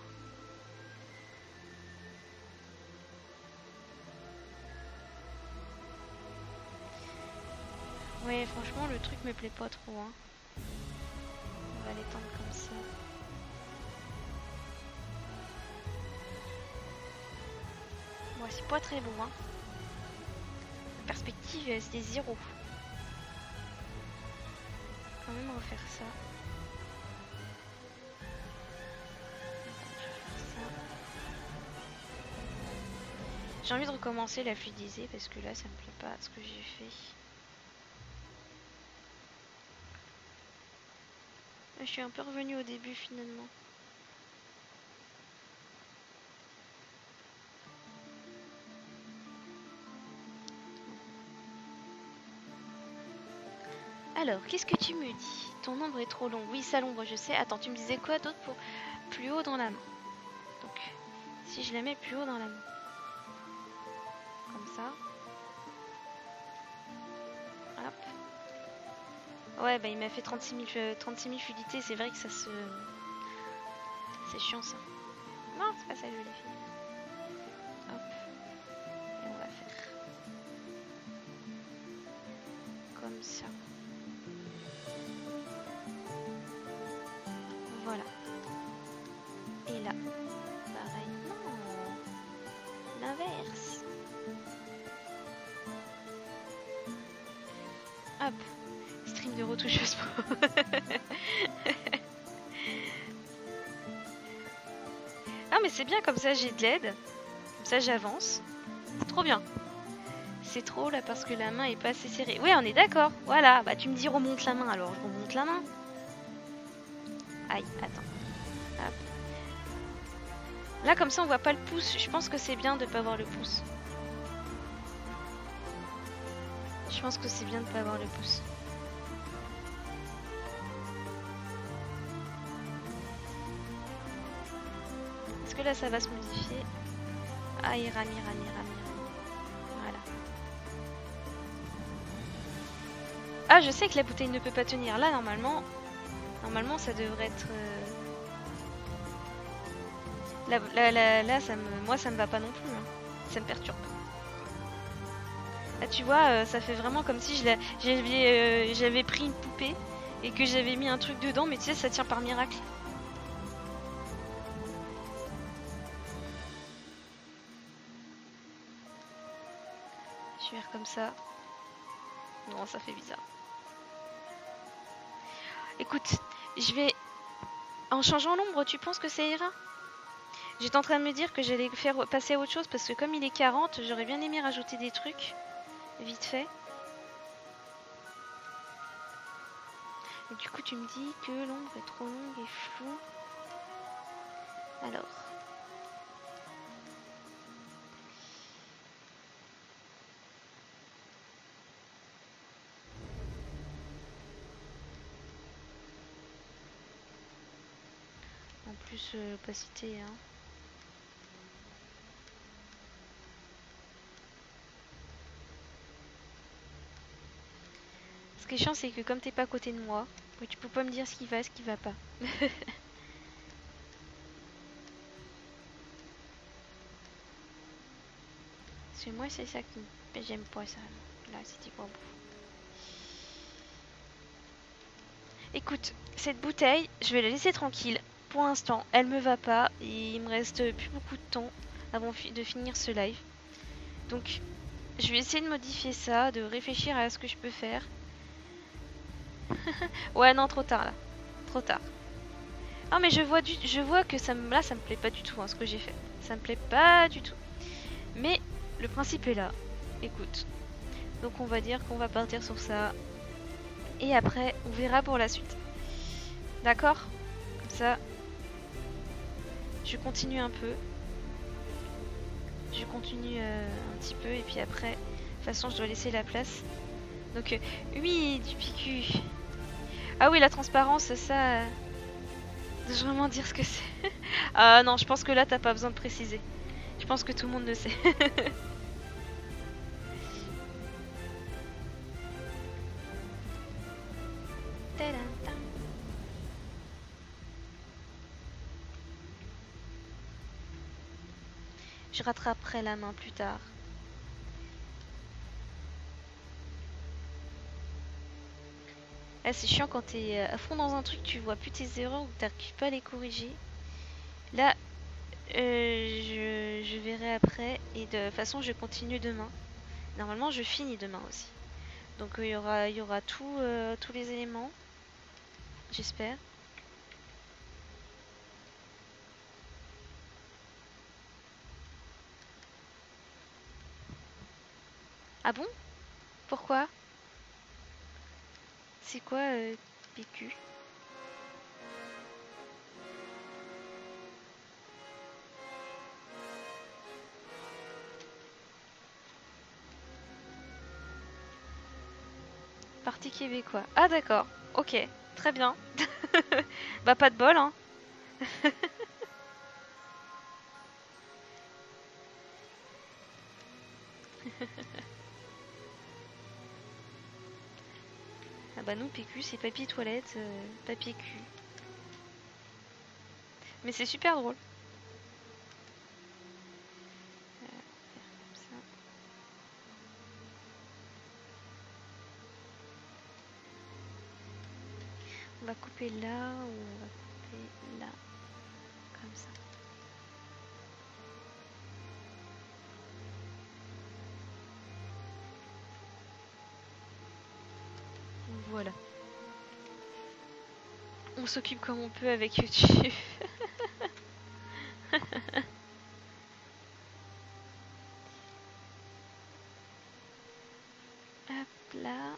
Ouais, franchement, le truc me plaît pas trop, hein. On va l'étendre comme ça. Bon, c'est pas très beau, hein. La perspective, c'est 0. Quand même refaire ça. J'ai envie de recommencer la fluidisée parce que là, ça me plaît pas ce que j'ai fait. Je suis un peu revenue au début finalement. Alors, qu'est-ce que tu me dis? Ton ombre est trop long. Oui, ça l'ombre, je sais. Attends, tu me disais quoi d'autre pour plus haut dans la main? Donc, si je la mets plus haut dans la main. Comme ça. Hop. Ouais, bah il m'a fait 36 000 fluidités. C'est vrai que ça se... C'est chiant ça. Non, c'est pas ça que je voulais faire. Hop. Et on va faire... Comme ça. Voilà. Et là, pareil. Non, l'inverse. Hop. Stream de retoucheuse. Ah mais c'est bien comme ça, j'ai de l'aide. Comme ça j'avance. C'est trop bien. C'est trop là parce que la main est pas assez serrée. Oui, on est d'accord. Voilà. Bah tu me dis remonte la main, alors je remonte la main. Aïe, attends. Hop. Là, comme ça, on voit pas le pouce. Je pense que c'est bien de pas voir le pouce. Je pense que c'est bien de pas voir le pouce. Est-ce que là, ça va se modifier? Ah, il rame. Voilà. Ah, je sais que la bouteille ne peut pas tenir. Là, normalement, ça devrait être... Là, moi, ça me va pas non plus. Hein. Ça me perturbe. Là, tu vois, ça fait vraiment comme si j'avais pris une poupée et que j'avais mis un truc dedans, mais tu sais, ça tient par miracle. Je vais faire comme ça. Non, ça fait bizarre. Écoute, je vais... En changeant l'ombre, tu penses que ça ira? J'étais en train de me dire que j'allais faire passer à autre chose parce que comme il est 40, j'aurais bien aimé rajouter des trucs vite fait. Et du coup, tu me dis que l'ombre est trop longue et floue. Alors. En plus, l'opacité, hein. Ce qui est chiant, c'est que comme t'es pas à côté de moi, tu peux pas me dire ce qui va et ce qui va pas. Parce que moi, c'est ça qui j'aime pas ça. Là, c'était pas beau. Écoute, cette bouteille, je vais la laisser tranquille. Pour l'instant, elle me va pas. Et il me reste plus beaucoup de temps avant de finir ce live. Donc, je vais essayer de modifier ça, de réfléchir à ce que je peux faire. Ouais, non, trop tard là. Trop tard. Non, mais je vois que là, ça me plaît pas du tout hein, ce que j'ai fait. Ça me plaît pas du tout. Mais le principe est là. Écoute. Donc, on va dire qu'on va partir sur ça. Et après, on verra pour la suite. D'accord? Comme ça, je continue un peu. Je continue un petit peu. Et puis après, de toute façon, je dois laisser la place. Donc, oui, du PQ. Ah oui, la transparence, ça... Dois-je vraiment dire ce que c'est? Ah non, je pense que là, t'as pas besoin de préciser. Je pense que tout le monde le sait. Je rattraperai la main plus tard. Ah, c'est chiant quand t'es à fond dans un truc, tu vois plus tes erreurs ou t'arrives pas à les corriger. Là, je verrai après et de toute façon je continue demain. Normalement je finis demain aussi. Donc il y aura tous les éléments. J'espère. Ah bon? Pourquoi? C'est quoi PQ? Parti québécois. Ah d'accord. Ok. Très bien. Bah pas de bol hein. Ah bah non, PQ, c'est papier toilette, papier cul. Mais c'est super drôle. Faire comme ça. On va couper là ou on va couper là. Comme ça. Voilà. On s'occupe comme on peut avec YouTube. Hop là.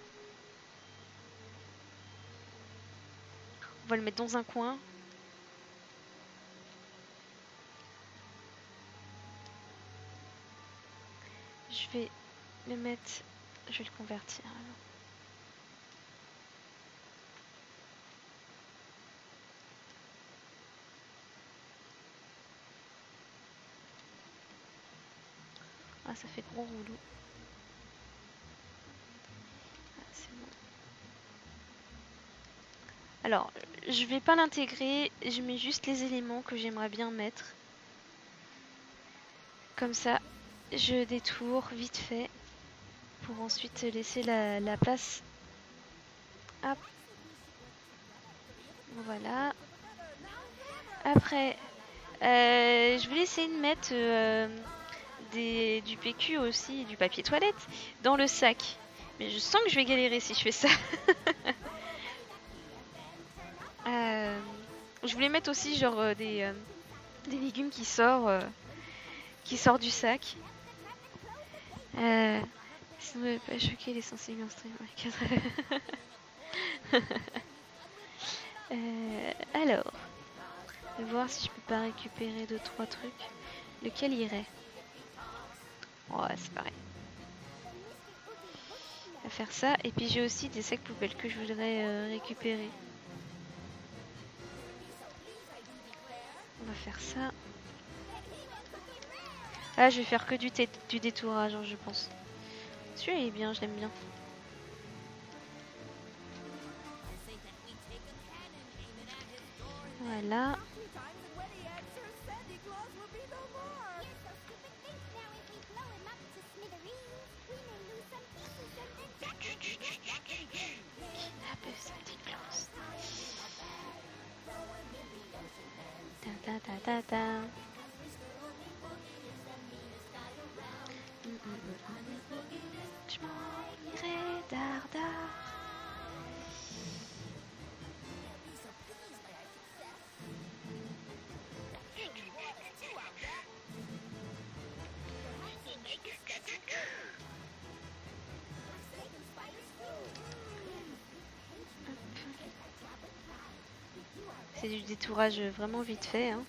On va le mettre dans un coin. Je vais le mettre... Je vais le convertir alors. Ah, ça fait gros rouleau. Ah, c'est bon. Alors, je vais pas l'intégrer, je mets juste les éléments que j'aimerais bien mettre. Comme ça, je détourne vite fait pour ensuite laisser la place. Hop. Voilà. Après, je vais essayer de mettre du PQ aussi, du papier toilette, dans le sac. Mais je sens que je vais galérer si je fais ça. Je voulais mettre aussi genre des légumes qui sort du sac. Sinon, ne pas choquer les sensibles en stream. Alors, je vais voir si je peux pas récupérer 2-3 trucs. Lequel irait? Ouais, c'est pareil. On va faire ça. Et puis j'ai aussi des sacs poubelles que je voudrais récupérer. On va faire ça. Là, je vais faire que du détourage, hein, je pense. Celui-là, il est bien, je l'aime bien. Voilà. Je m'en irai dardard. C'est du détourage vraiment vite fait. Hein.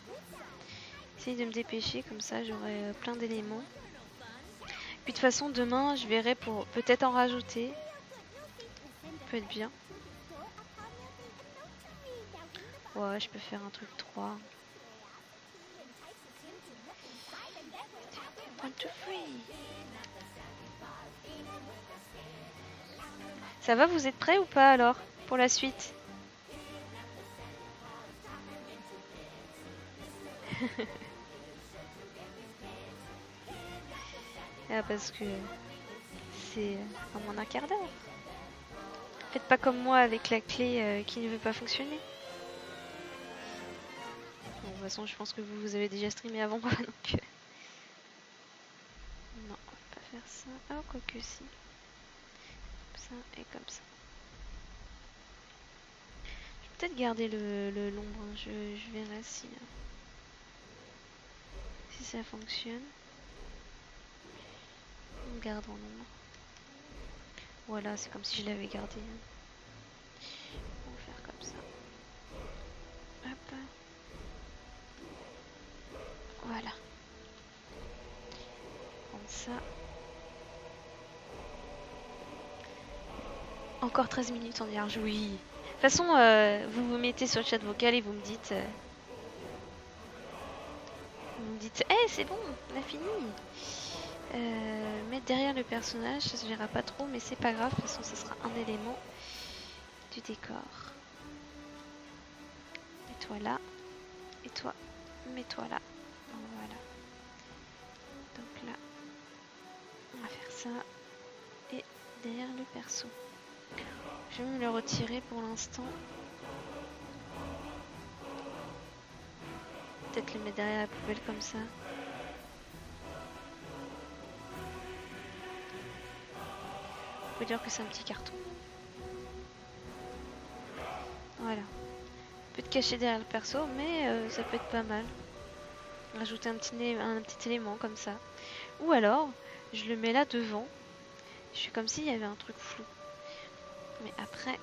Essaye de me dépêcher, comme ça j'aurai plein d'éléments. Puis de toute façon, demain, je verrai pour peut-être en rajouter. Ça peut être bien. Ouais, je peux faire un truc 3. Ça va, vous êtes prêts ou pas alors pour la suite? Ah, parce que c'est en moins d'un quart d'heure. Faites pas comme moi avec la clé qui ne veut pas fonctionner. Bon, de toute façon, je pense que vous avez déjà streamé avant moi, donc... Non, on va pas faire ça. Ah, quoique si. Comme ça et comme ça. Je vais peut-être garder l'ombre. Hein. Je verrai si ça fonctionne. On garde en ombre. Voilà, c'est comme si je l'avais gardé. On va faire comme ça. Hop. Voilà. Prendre ça. Encore 13 minutes en vierge, oui. De toute façon, vous vous mettez sur le chat vocal et vous me dites... hey, c'est bon, on a fini. Mettre derrière le personnage, ça se verra pas trop, mais c'est pas grave, de toute façon, ça sera un élément du décor. Mets-toi là. Et toi, mets-toi là. Voilà. Donc là, on va faire ça. Et derrière le perso. Je vais me le retirer pour l'instant. Peut-être le mettre derrière la poubelle comme ça. On peut dire que c'est un petit carton. Voilà. On peut te cacher derrière le perso, mais ça peut être pas mal. Rajouter un petit élément comme ça. Ou alors, je le mets là devant. Je fais comme s'il y avait un truc flou. Mais après...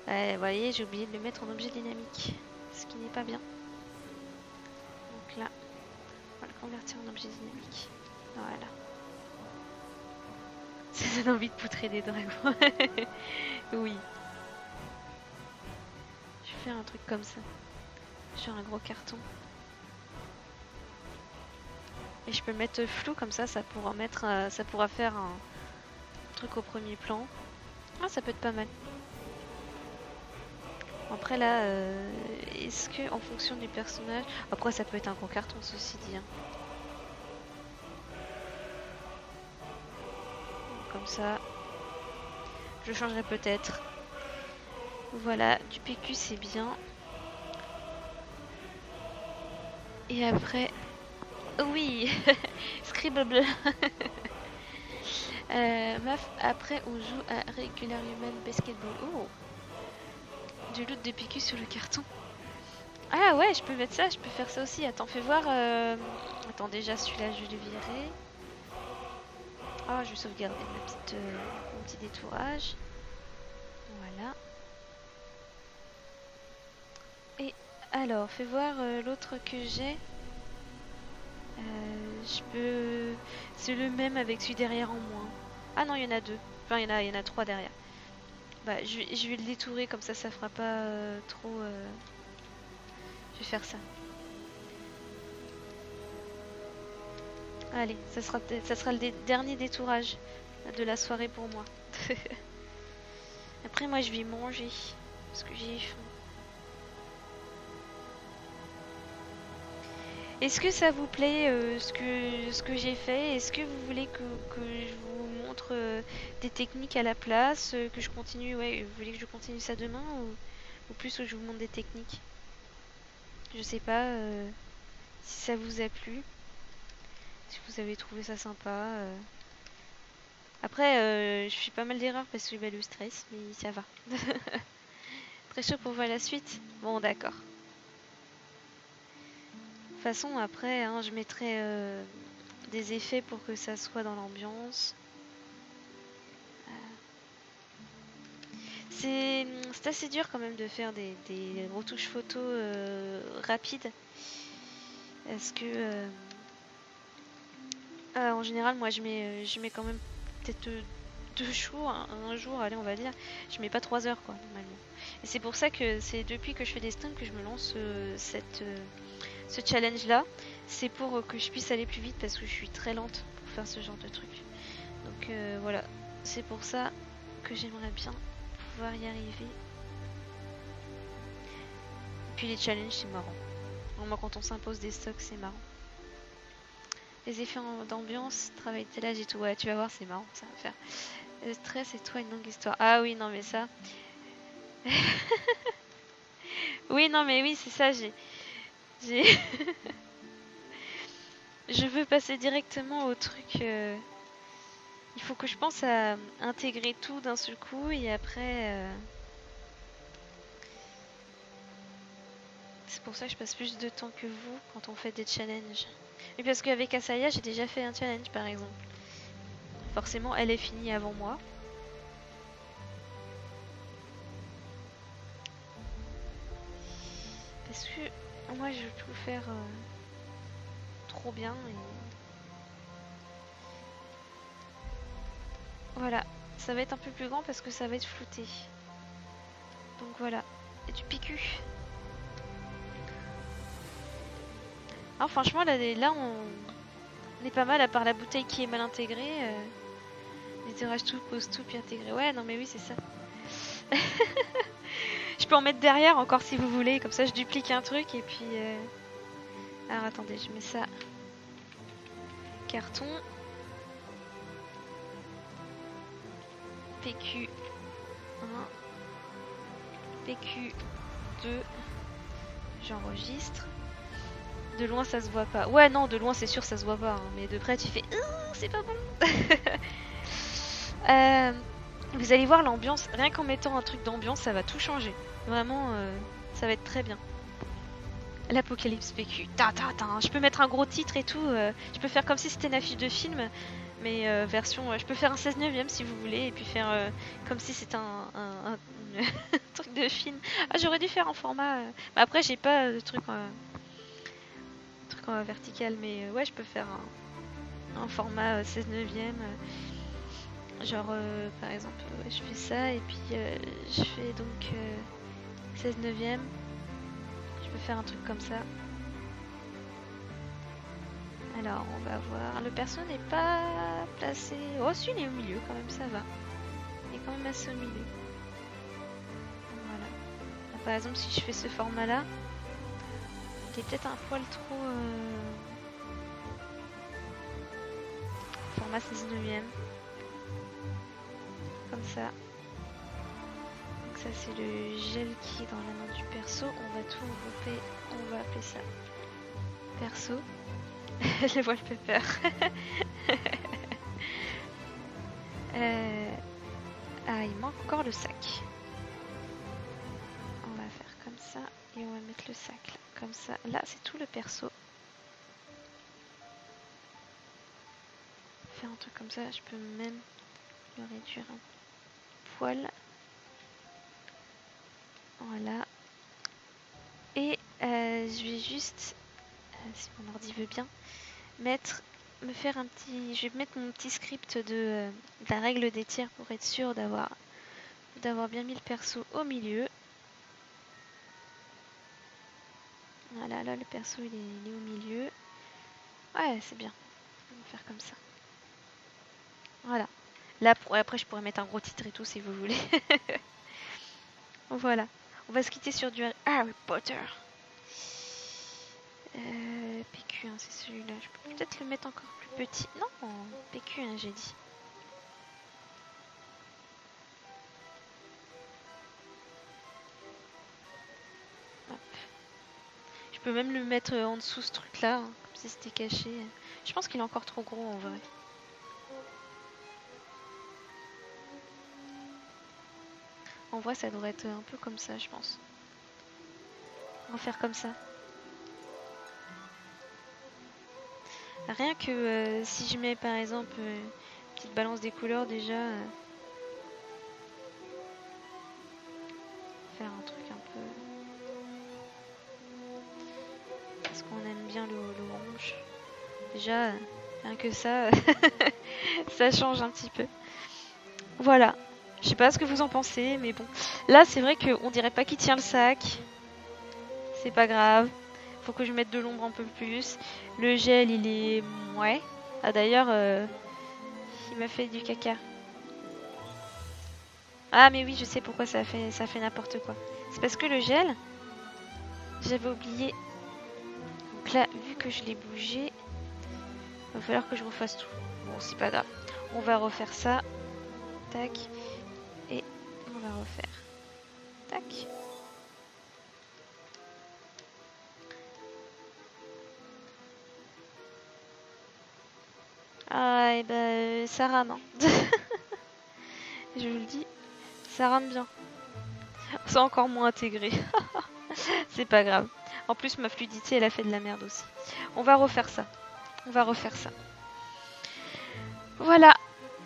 vous voyez, j'ai oublié de le mettre en objet dynamique. Ce qui n'est pas bien. Donc là, on va le convertir en objet dynamique. Voilà. Ça donne envie de poutrer des dragons. Oui. Je vais faire un truc comme ça. Sur un gros carton. Et je peux le mettre flou comme ça, ça pourra faire un truc au premier plan. Ah, ça peut être pas mal. Après là, est-ce que en fonction du personnage... Après ça peut être un gros carton, ceci dit. Hein. Comme ça. Je changerai peut-être. Voilà, du PQ c'est bien. Et après... Oui. Scribble. Meuf, après on joue à Regular Human Basketball. Oh. Du loot de PQ sur le carton. Ah ouais, je peux mettre ça, je peux faire ça aussi. Attends, fais voir. Attends, déjà celui-là, je vais le virer. Ah, je vais sauvegarder mon petit détourage. Voilà. Et alors, fais voir l'autre que j'ai. Je peux... C'est le même avec celui derrière en moins. Ah non, il y en a deux. Enfin, il y en a trois derrière. Bah, je vais le détourer comme ça fera pas trop... Je vais faire ça. Allez, ça sera le dernier détourage de la soirée pour moi. Après, moi, je vais manger parce que j'ai faim. Est-ce que ça vous plaît ce que j'ai fait? Est-ce que vous voulez que je vous montre des techniques à la place, que je continue, ouais, vous voulez que je continue ça demain ou plus que je vous montre des techniques? Je sais pas si ça vous a plu, si vous avez trouvé ça sympa. Après, je fais pas mal d'erreurs parce que le stress, mais ça va. Très chaud pour voir la suite? Bon, d'accord. De toute façon, après, hein, je mettrai des effets pour que ça soit dans l'ambiance. C'est assez dur quand même de faire des retouches photos rapides. Parce que en général, moi je mets quand même peut-être 2 jours, un jour, allez on va dire. Je mets pas 3 heures quoi normalement. Et c'est pour ça que c'est depuis que je fais des streams que je me lance ce challenge là. C'est pour que je puisse aller plus vite parce que je suis très lente pour faire ce genre de truc. Donc voilà, c'est pour ça que j'aimerais bien pouvoir y arriver. Et puis les challenges c'est marrant. Moi quand on s'impose des stocks c'est marrant. Les effets d'ambiance, travail de télage et tout, ouais tu vas voir c'est marrant ça va faire. Le stress et toi une longue histoire. Ah oui non mais ça. Oui non mais oui c'est ça j'ai... Je veux passer directement au truc. Il faut que je pense à intégrer tout d'un seul coup et après. C'est pour ça que je passe plus de temps que vous quand on fait des challenges. Et parce qu'avec Asaya, j'ai déjà fait un challenge par exemple. Forcément, elle est finie avant moi. Parce que moi, je veux tout faire trop bien. Et... Voilà, ça va être un peu plus grand parce que ça va être flouté. Donc voilà, et du PQ. Alors franchement là on est pas mal à part la bouteille qui est mal intégrée. L'étirage tout, pose tout, puis intégré. Ouais non mais oui c'est ça. Je peux en mettre derrière encore si vous voulez, comme ça je duplique un truc et puis... Alors attendez, je mets ça... Carton. PQ 1. PQ 2. J'enregistre. De loin ça se voit pas. Ouais non de loin c'est sûr ça se voit pas. Hein, mais de près tu fais c'est pas bon. Vous allez voir l'ambiance. Rien qu'en mettant un truc d'ambiance ça va tout changer. Vraiment ça va être très bien. L'Apocalypse PQ. Je peux mettre un gros titre et tout. Je peux faire comme si c'était une affiche de film. Mais version... je peux faire un 16/9 si vous voulez. Et puis faire comme si c'était un truc de film. Ah j'aurais dû faire en format... Bah, après j'ai pas de truc en vertical. Mais ouais je peux faire un format 16/9. Genre par exemple je fais ça. Et puis je fais donc 16/9. Je peux faire un truc comme ça. Alors, on va voir. Le perso n'est pas placé... Oh, si, il est au milieu quand même, ça va. Il est quand même assez au milieu. Voilà. Là, par exemple, si je fais ce format-là, il est peut-être un poil trop... Format 16/9. Comme ça. Donc ça, c'est le gel qui est dans la main du perso. On va tout regrouper. On va appeler ça perso. Le wallpaper. Ah, il manque encore le sac. mettre le sac là, comme ça. Là, c'est tout le perso. Faire un truc comme ça, je peux même le réduire un poil. Voilà. Et je vais juste, si mon ordi veut bien, me faire un petit, je vais mettre mon petit script de la règle des tiers pour être sûr d'avoir bien mis le perso au milieu. Voilà, là le perso il est au milieu. Ouais, c'est bien. On va faire comme ça. Voilà. Là, après, je pourrais mettre un gros titre et tout si vous voulez. Voilà. On va se quitter sur du Harry Potter. PQ1, c'est celui-là. Je peux peut-être le mettre encore plus petit. Non, PQ1, j'ai dit. Hop. Je peux même le mettre en dessous ce truc-là, hein, comme si c'était caché. Je pense qu'il est encore trop gros en vrai. En vrai, ça devrait être un peu comme ça, je pense. On va faire comme ça. Rien que si je mets par exemple une petite balance des couleurs déjà. Faire un truc un peu. Parce qu'on aime bien l'orange. Déjà, rien que ça, ça change un petit peu. Voilà. Je sais pas ce que vous en pensez, mais bon. Là, c'est vrai qu'on dirait pas qu'il tient le sac. C'est pas grave. Faut que je mette de l'ombre un peu plus. Le gel, il est... Ouais. Ah d'ailleurs, il m'a fait du caca. Ah mais oui, je sais pourquoi ça fait n'importe quoi. C'est parce que le gel, j'avais oublié. Donc là, vu que je l'ai bougé, il va falloir que je refasse tout. Bon, c'est pas grave. On va refaire ça. Tac. Et on va refaire. Tac. Ah, et ben, ça rame. Hein. Je vous le dis, ça rame bien. C'est encore moins intégré. C'est pas grave. En plus, ma fluidité, elle a fait de la merde aussi. On va refaire ça. On va refaire ça. Voilà.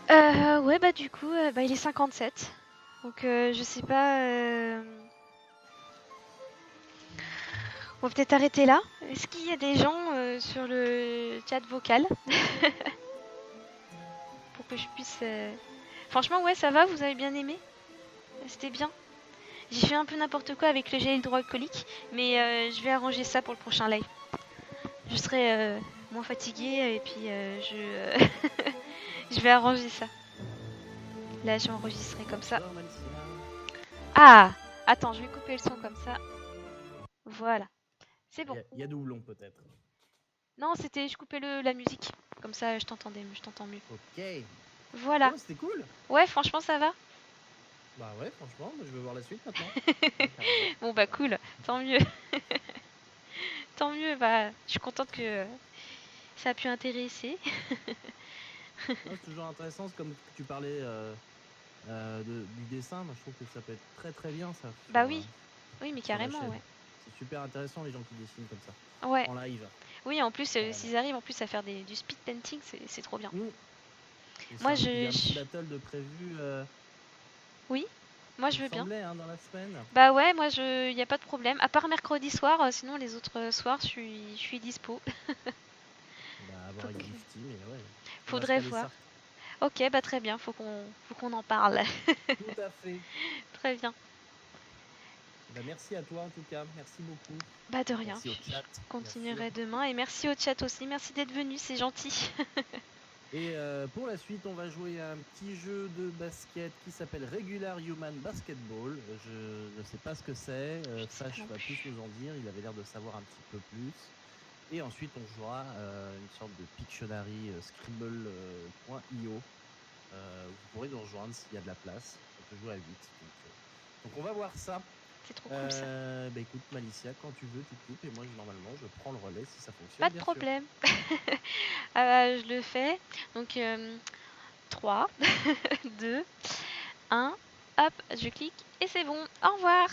Ouais, bah du coup, il est 57. Donc, je sais pas... On va peut-être arrêter là. Est-ce qu'il y a des gens sur le chat vocal pour que je puisse... Franchement, ouais, ça va, vous avez bien aimé? C'était bien. J'ai fait un peu n'importe quoi avec le gel hydroalcoolique, mais je vais arranger ça pour le prochain live. Je serai moins fatiguée et puis je vais arranger ça. Là, je vais enregistrer comme ça. Ah! Attends, je vais couper le son comme ça. Voilà. C'est bon. Il y a doublon peut-être. Non, c'était je coupais la musique. Comme ça, je t'entends mieux. Ok. Voilà. Oh, c'était cool. Ouais, franchement, ça va. Bah ouais, franchement, je veux voir la suite maintenant. Bon, bah cool. Tant mieux. Tant mieux. Bah, je suis contente que ça a pu intéresser. C'est toujours intéressant, c'est comme tu parlais du dessin. Moi, je trouve que ça peut être très très bien ça. Bah oui. Oui, mais sur la carrément, chaîne. ouais. C'est super intéressant les gens qui dessinent comme ça. Ouais. En live. Oui, en plus, s'ils arrivent en plus à faire du speed painting, c'est trop bien. Et Moi, il y a un petit battle de prévu. Oui, moi je veux bien. Hein, dans la semaine. Bah ouais, moi y a pas de problème. À part mercredi soir, sinon les autres soirs, je suis dispo. Bah avoir une gifty, mais ouais. Faudrait voir. Ok, bah très bien, faut qu'on en parle. Tout à fait. Très bien. Bah merci à toi en tout cas, merci beaucoup. Bah de rien. Merci au chat. Je continuerai demain et merci au chat aussi, merci d'être venu, c'est gentil. Et pour la suite, on va jouer à un petit jeu de basket qui s'appelle Regular Human Basketball. Je ne sais pas ce que c'est, Sash va plus nous en dire, il avait l'air de savoir un petit peu plus. Et ensuite, on jouera une sorte de Pictionary Scribble.io. Vous pourrez nous rejoindre s'il y a de la place, on peut jouer à 8. Donc on va voir ça. C'est trop cool ça. Bah écoute Malicia, quand tu veux tu coupes et moi normalement je prends le relais si ça fonctionne. Pas de problème. Je le fais. Donc 3, 2, 1, hop, je clique et c'est bon. Au revoir.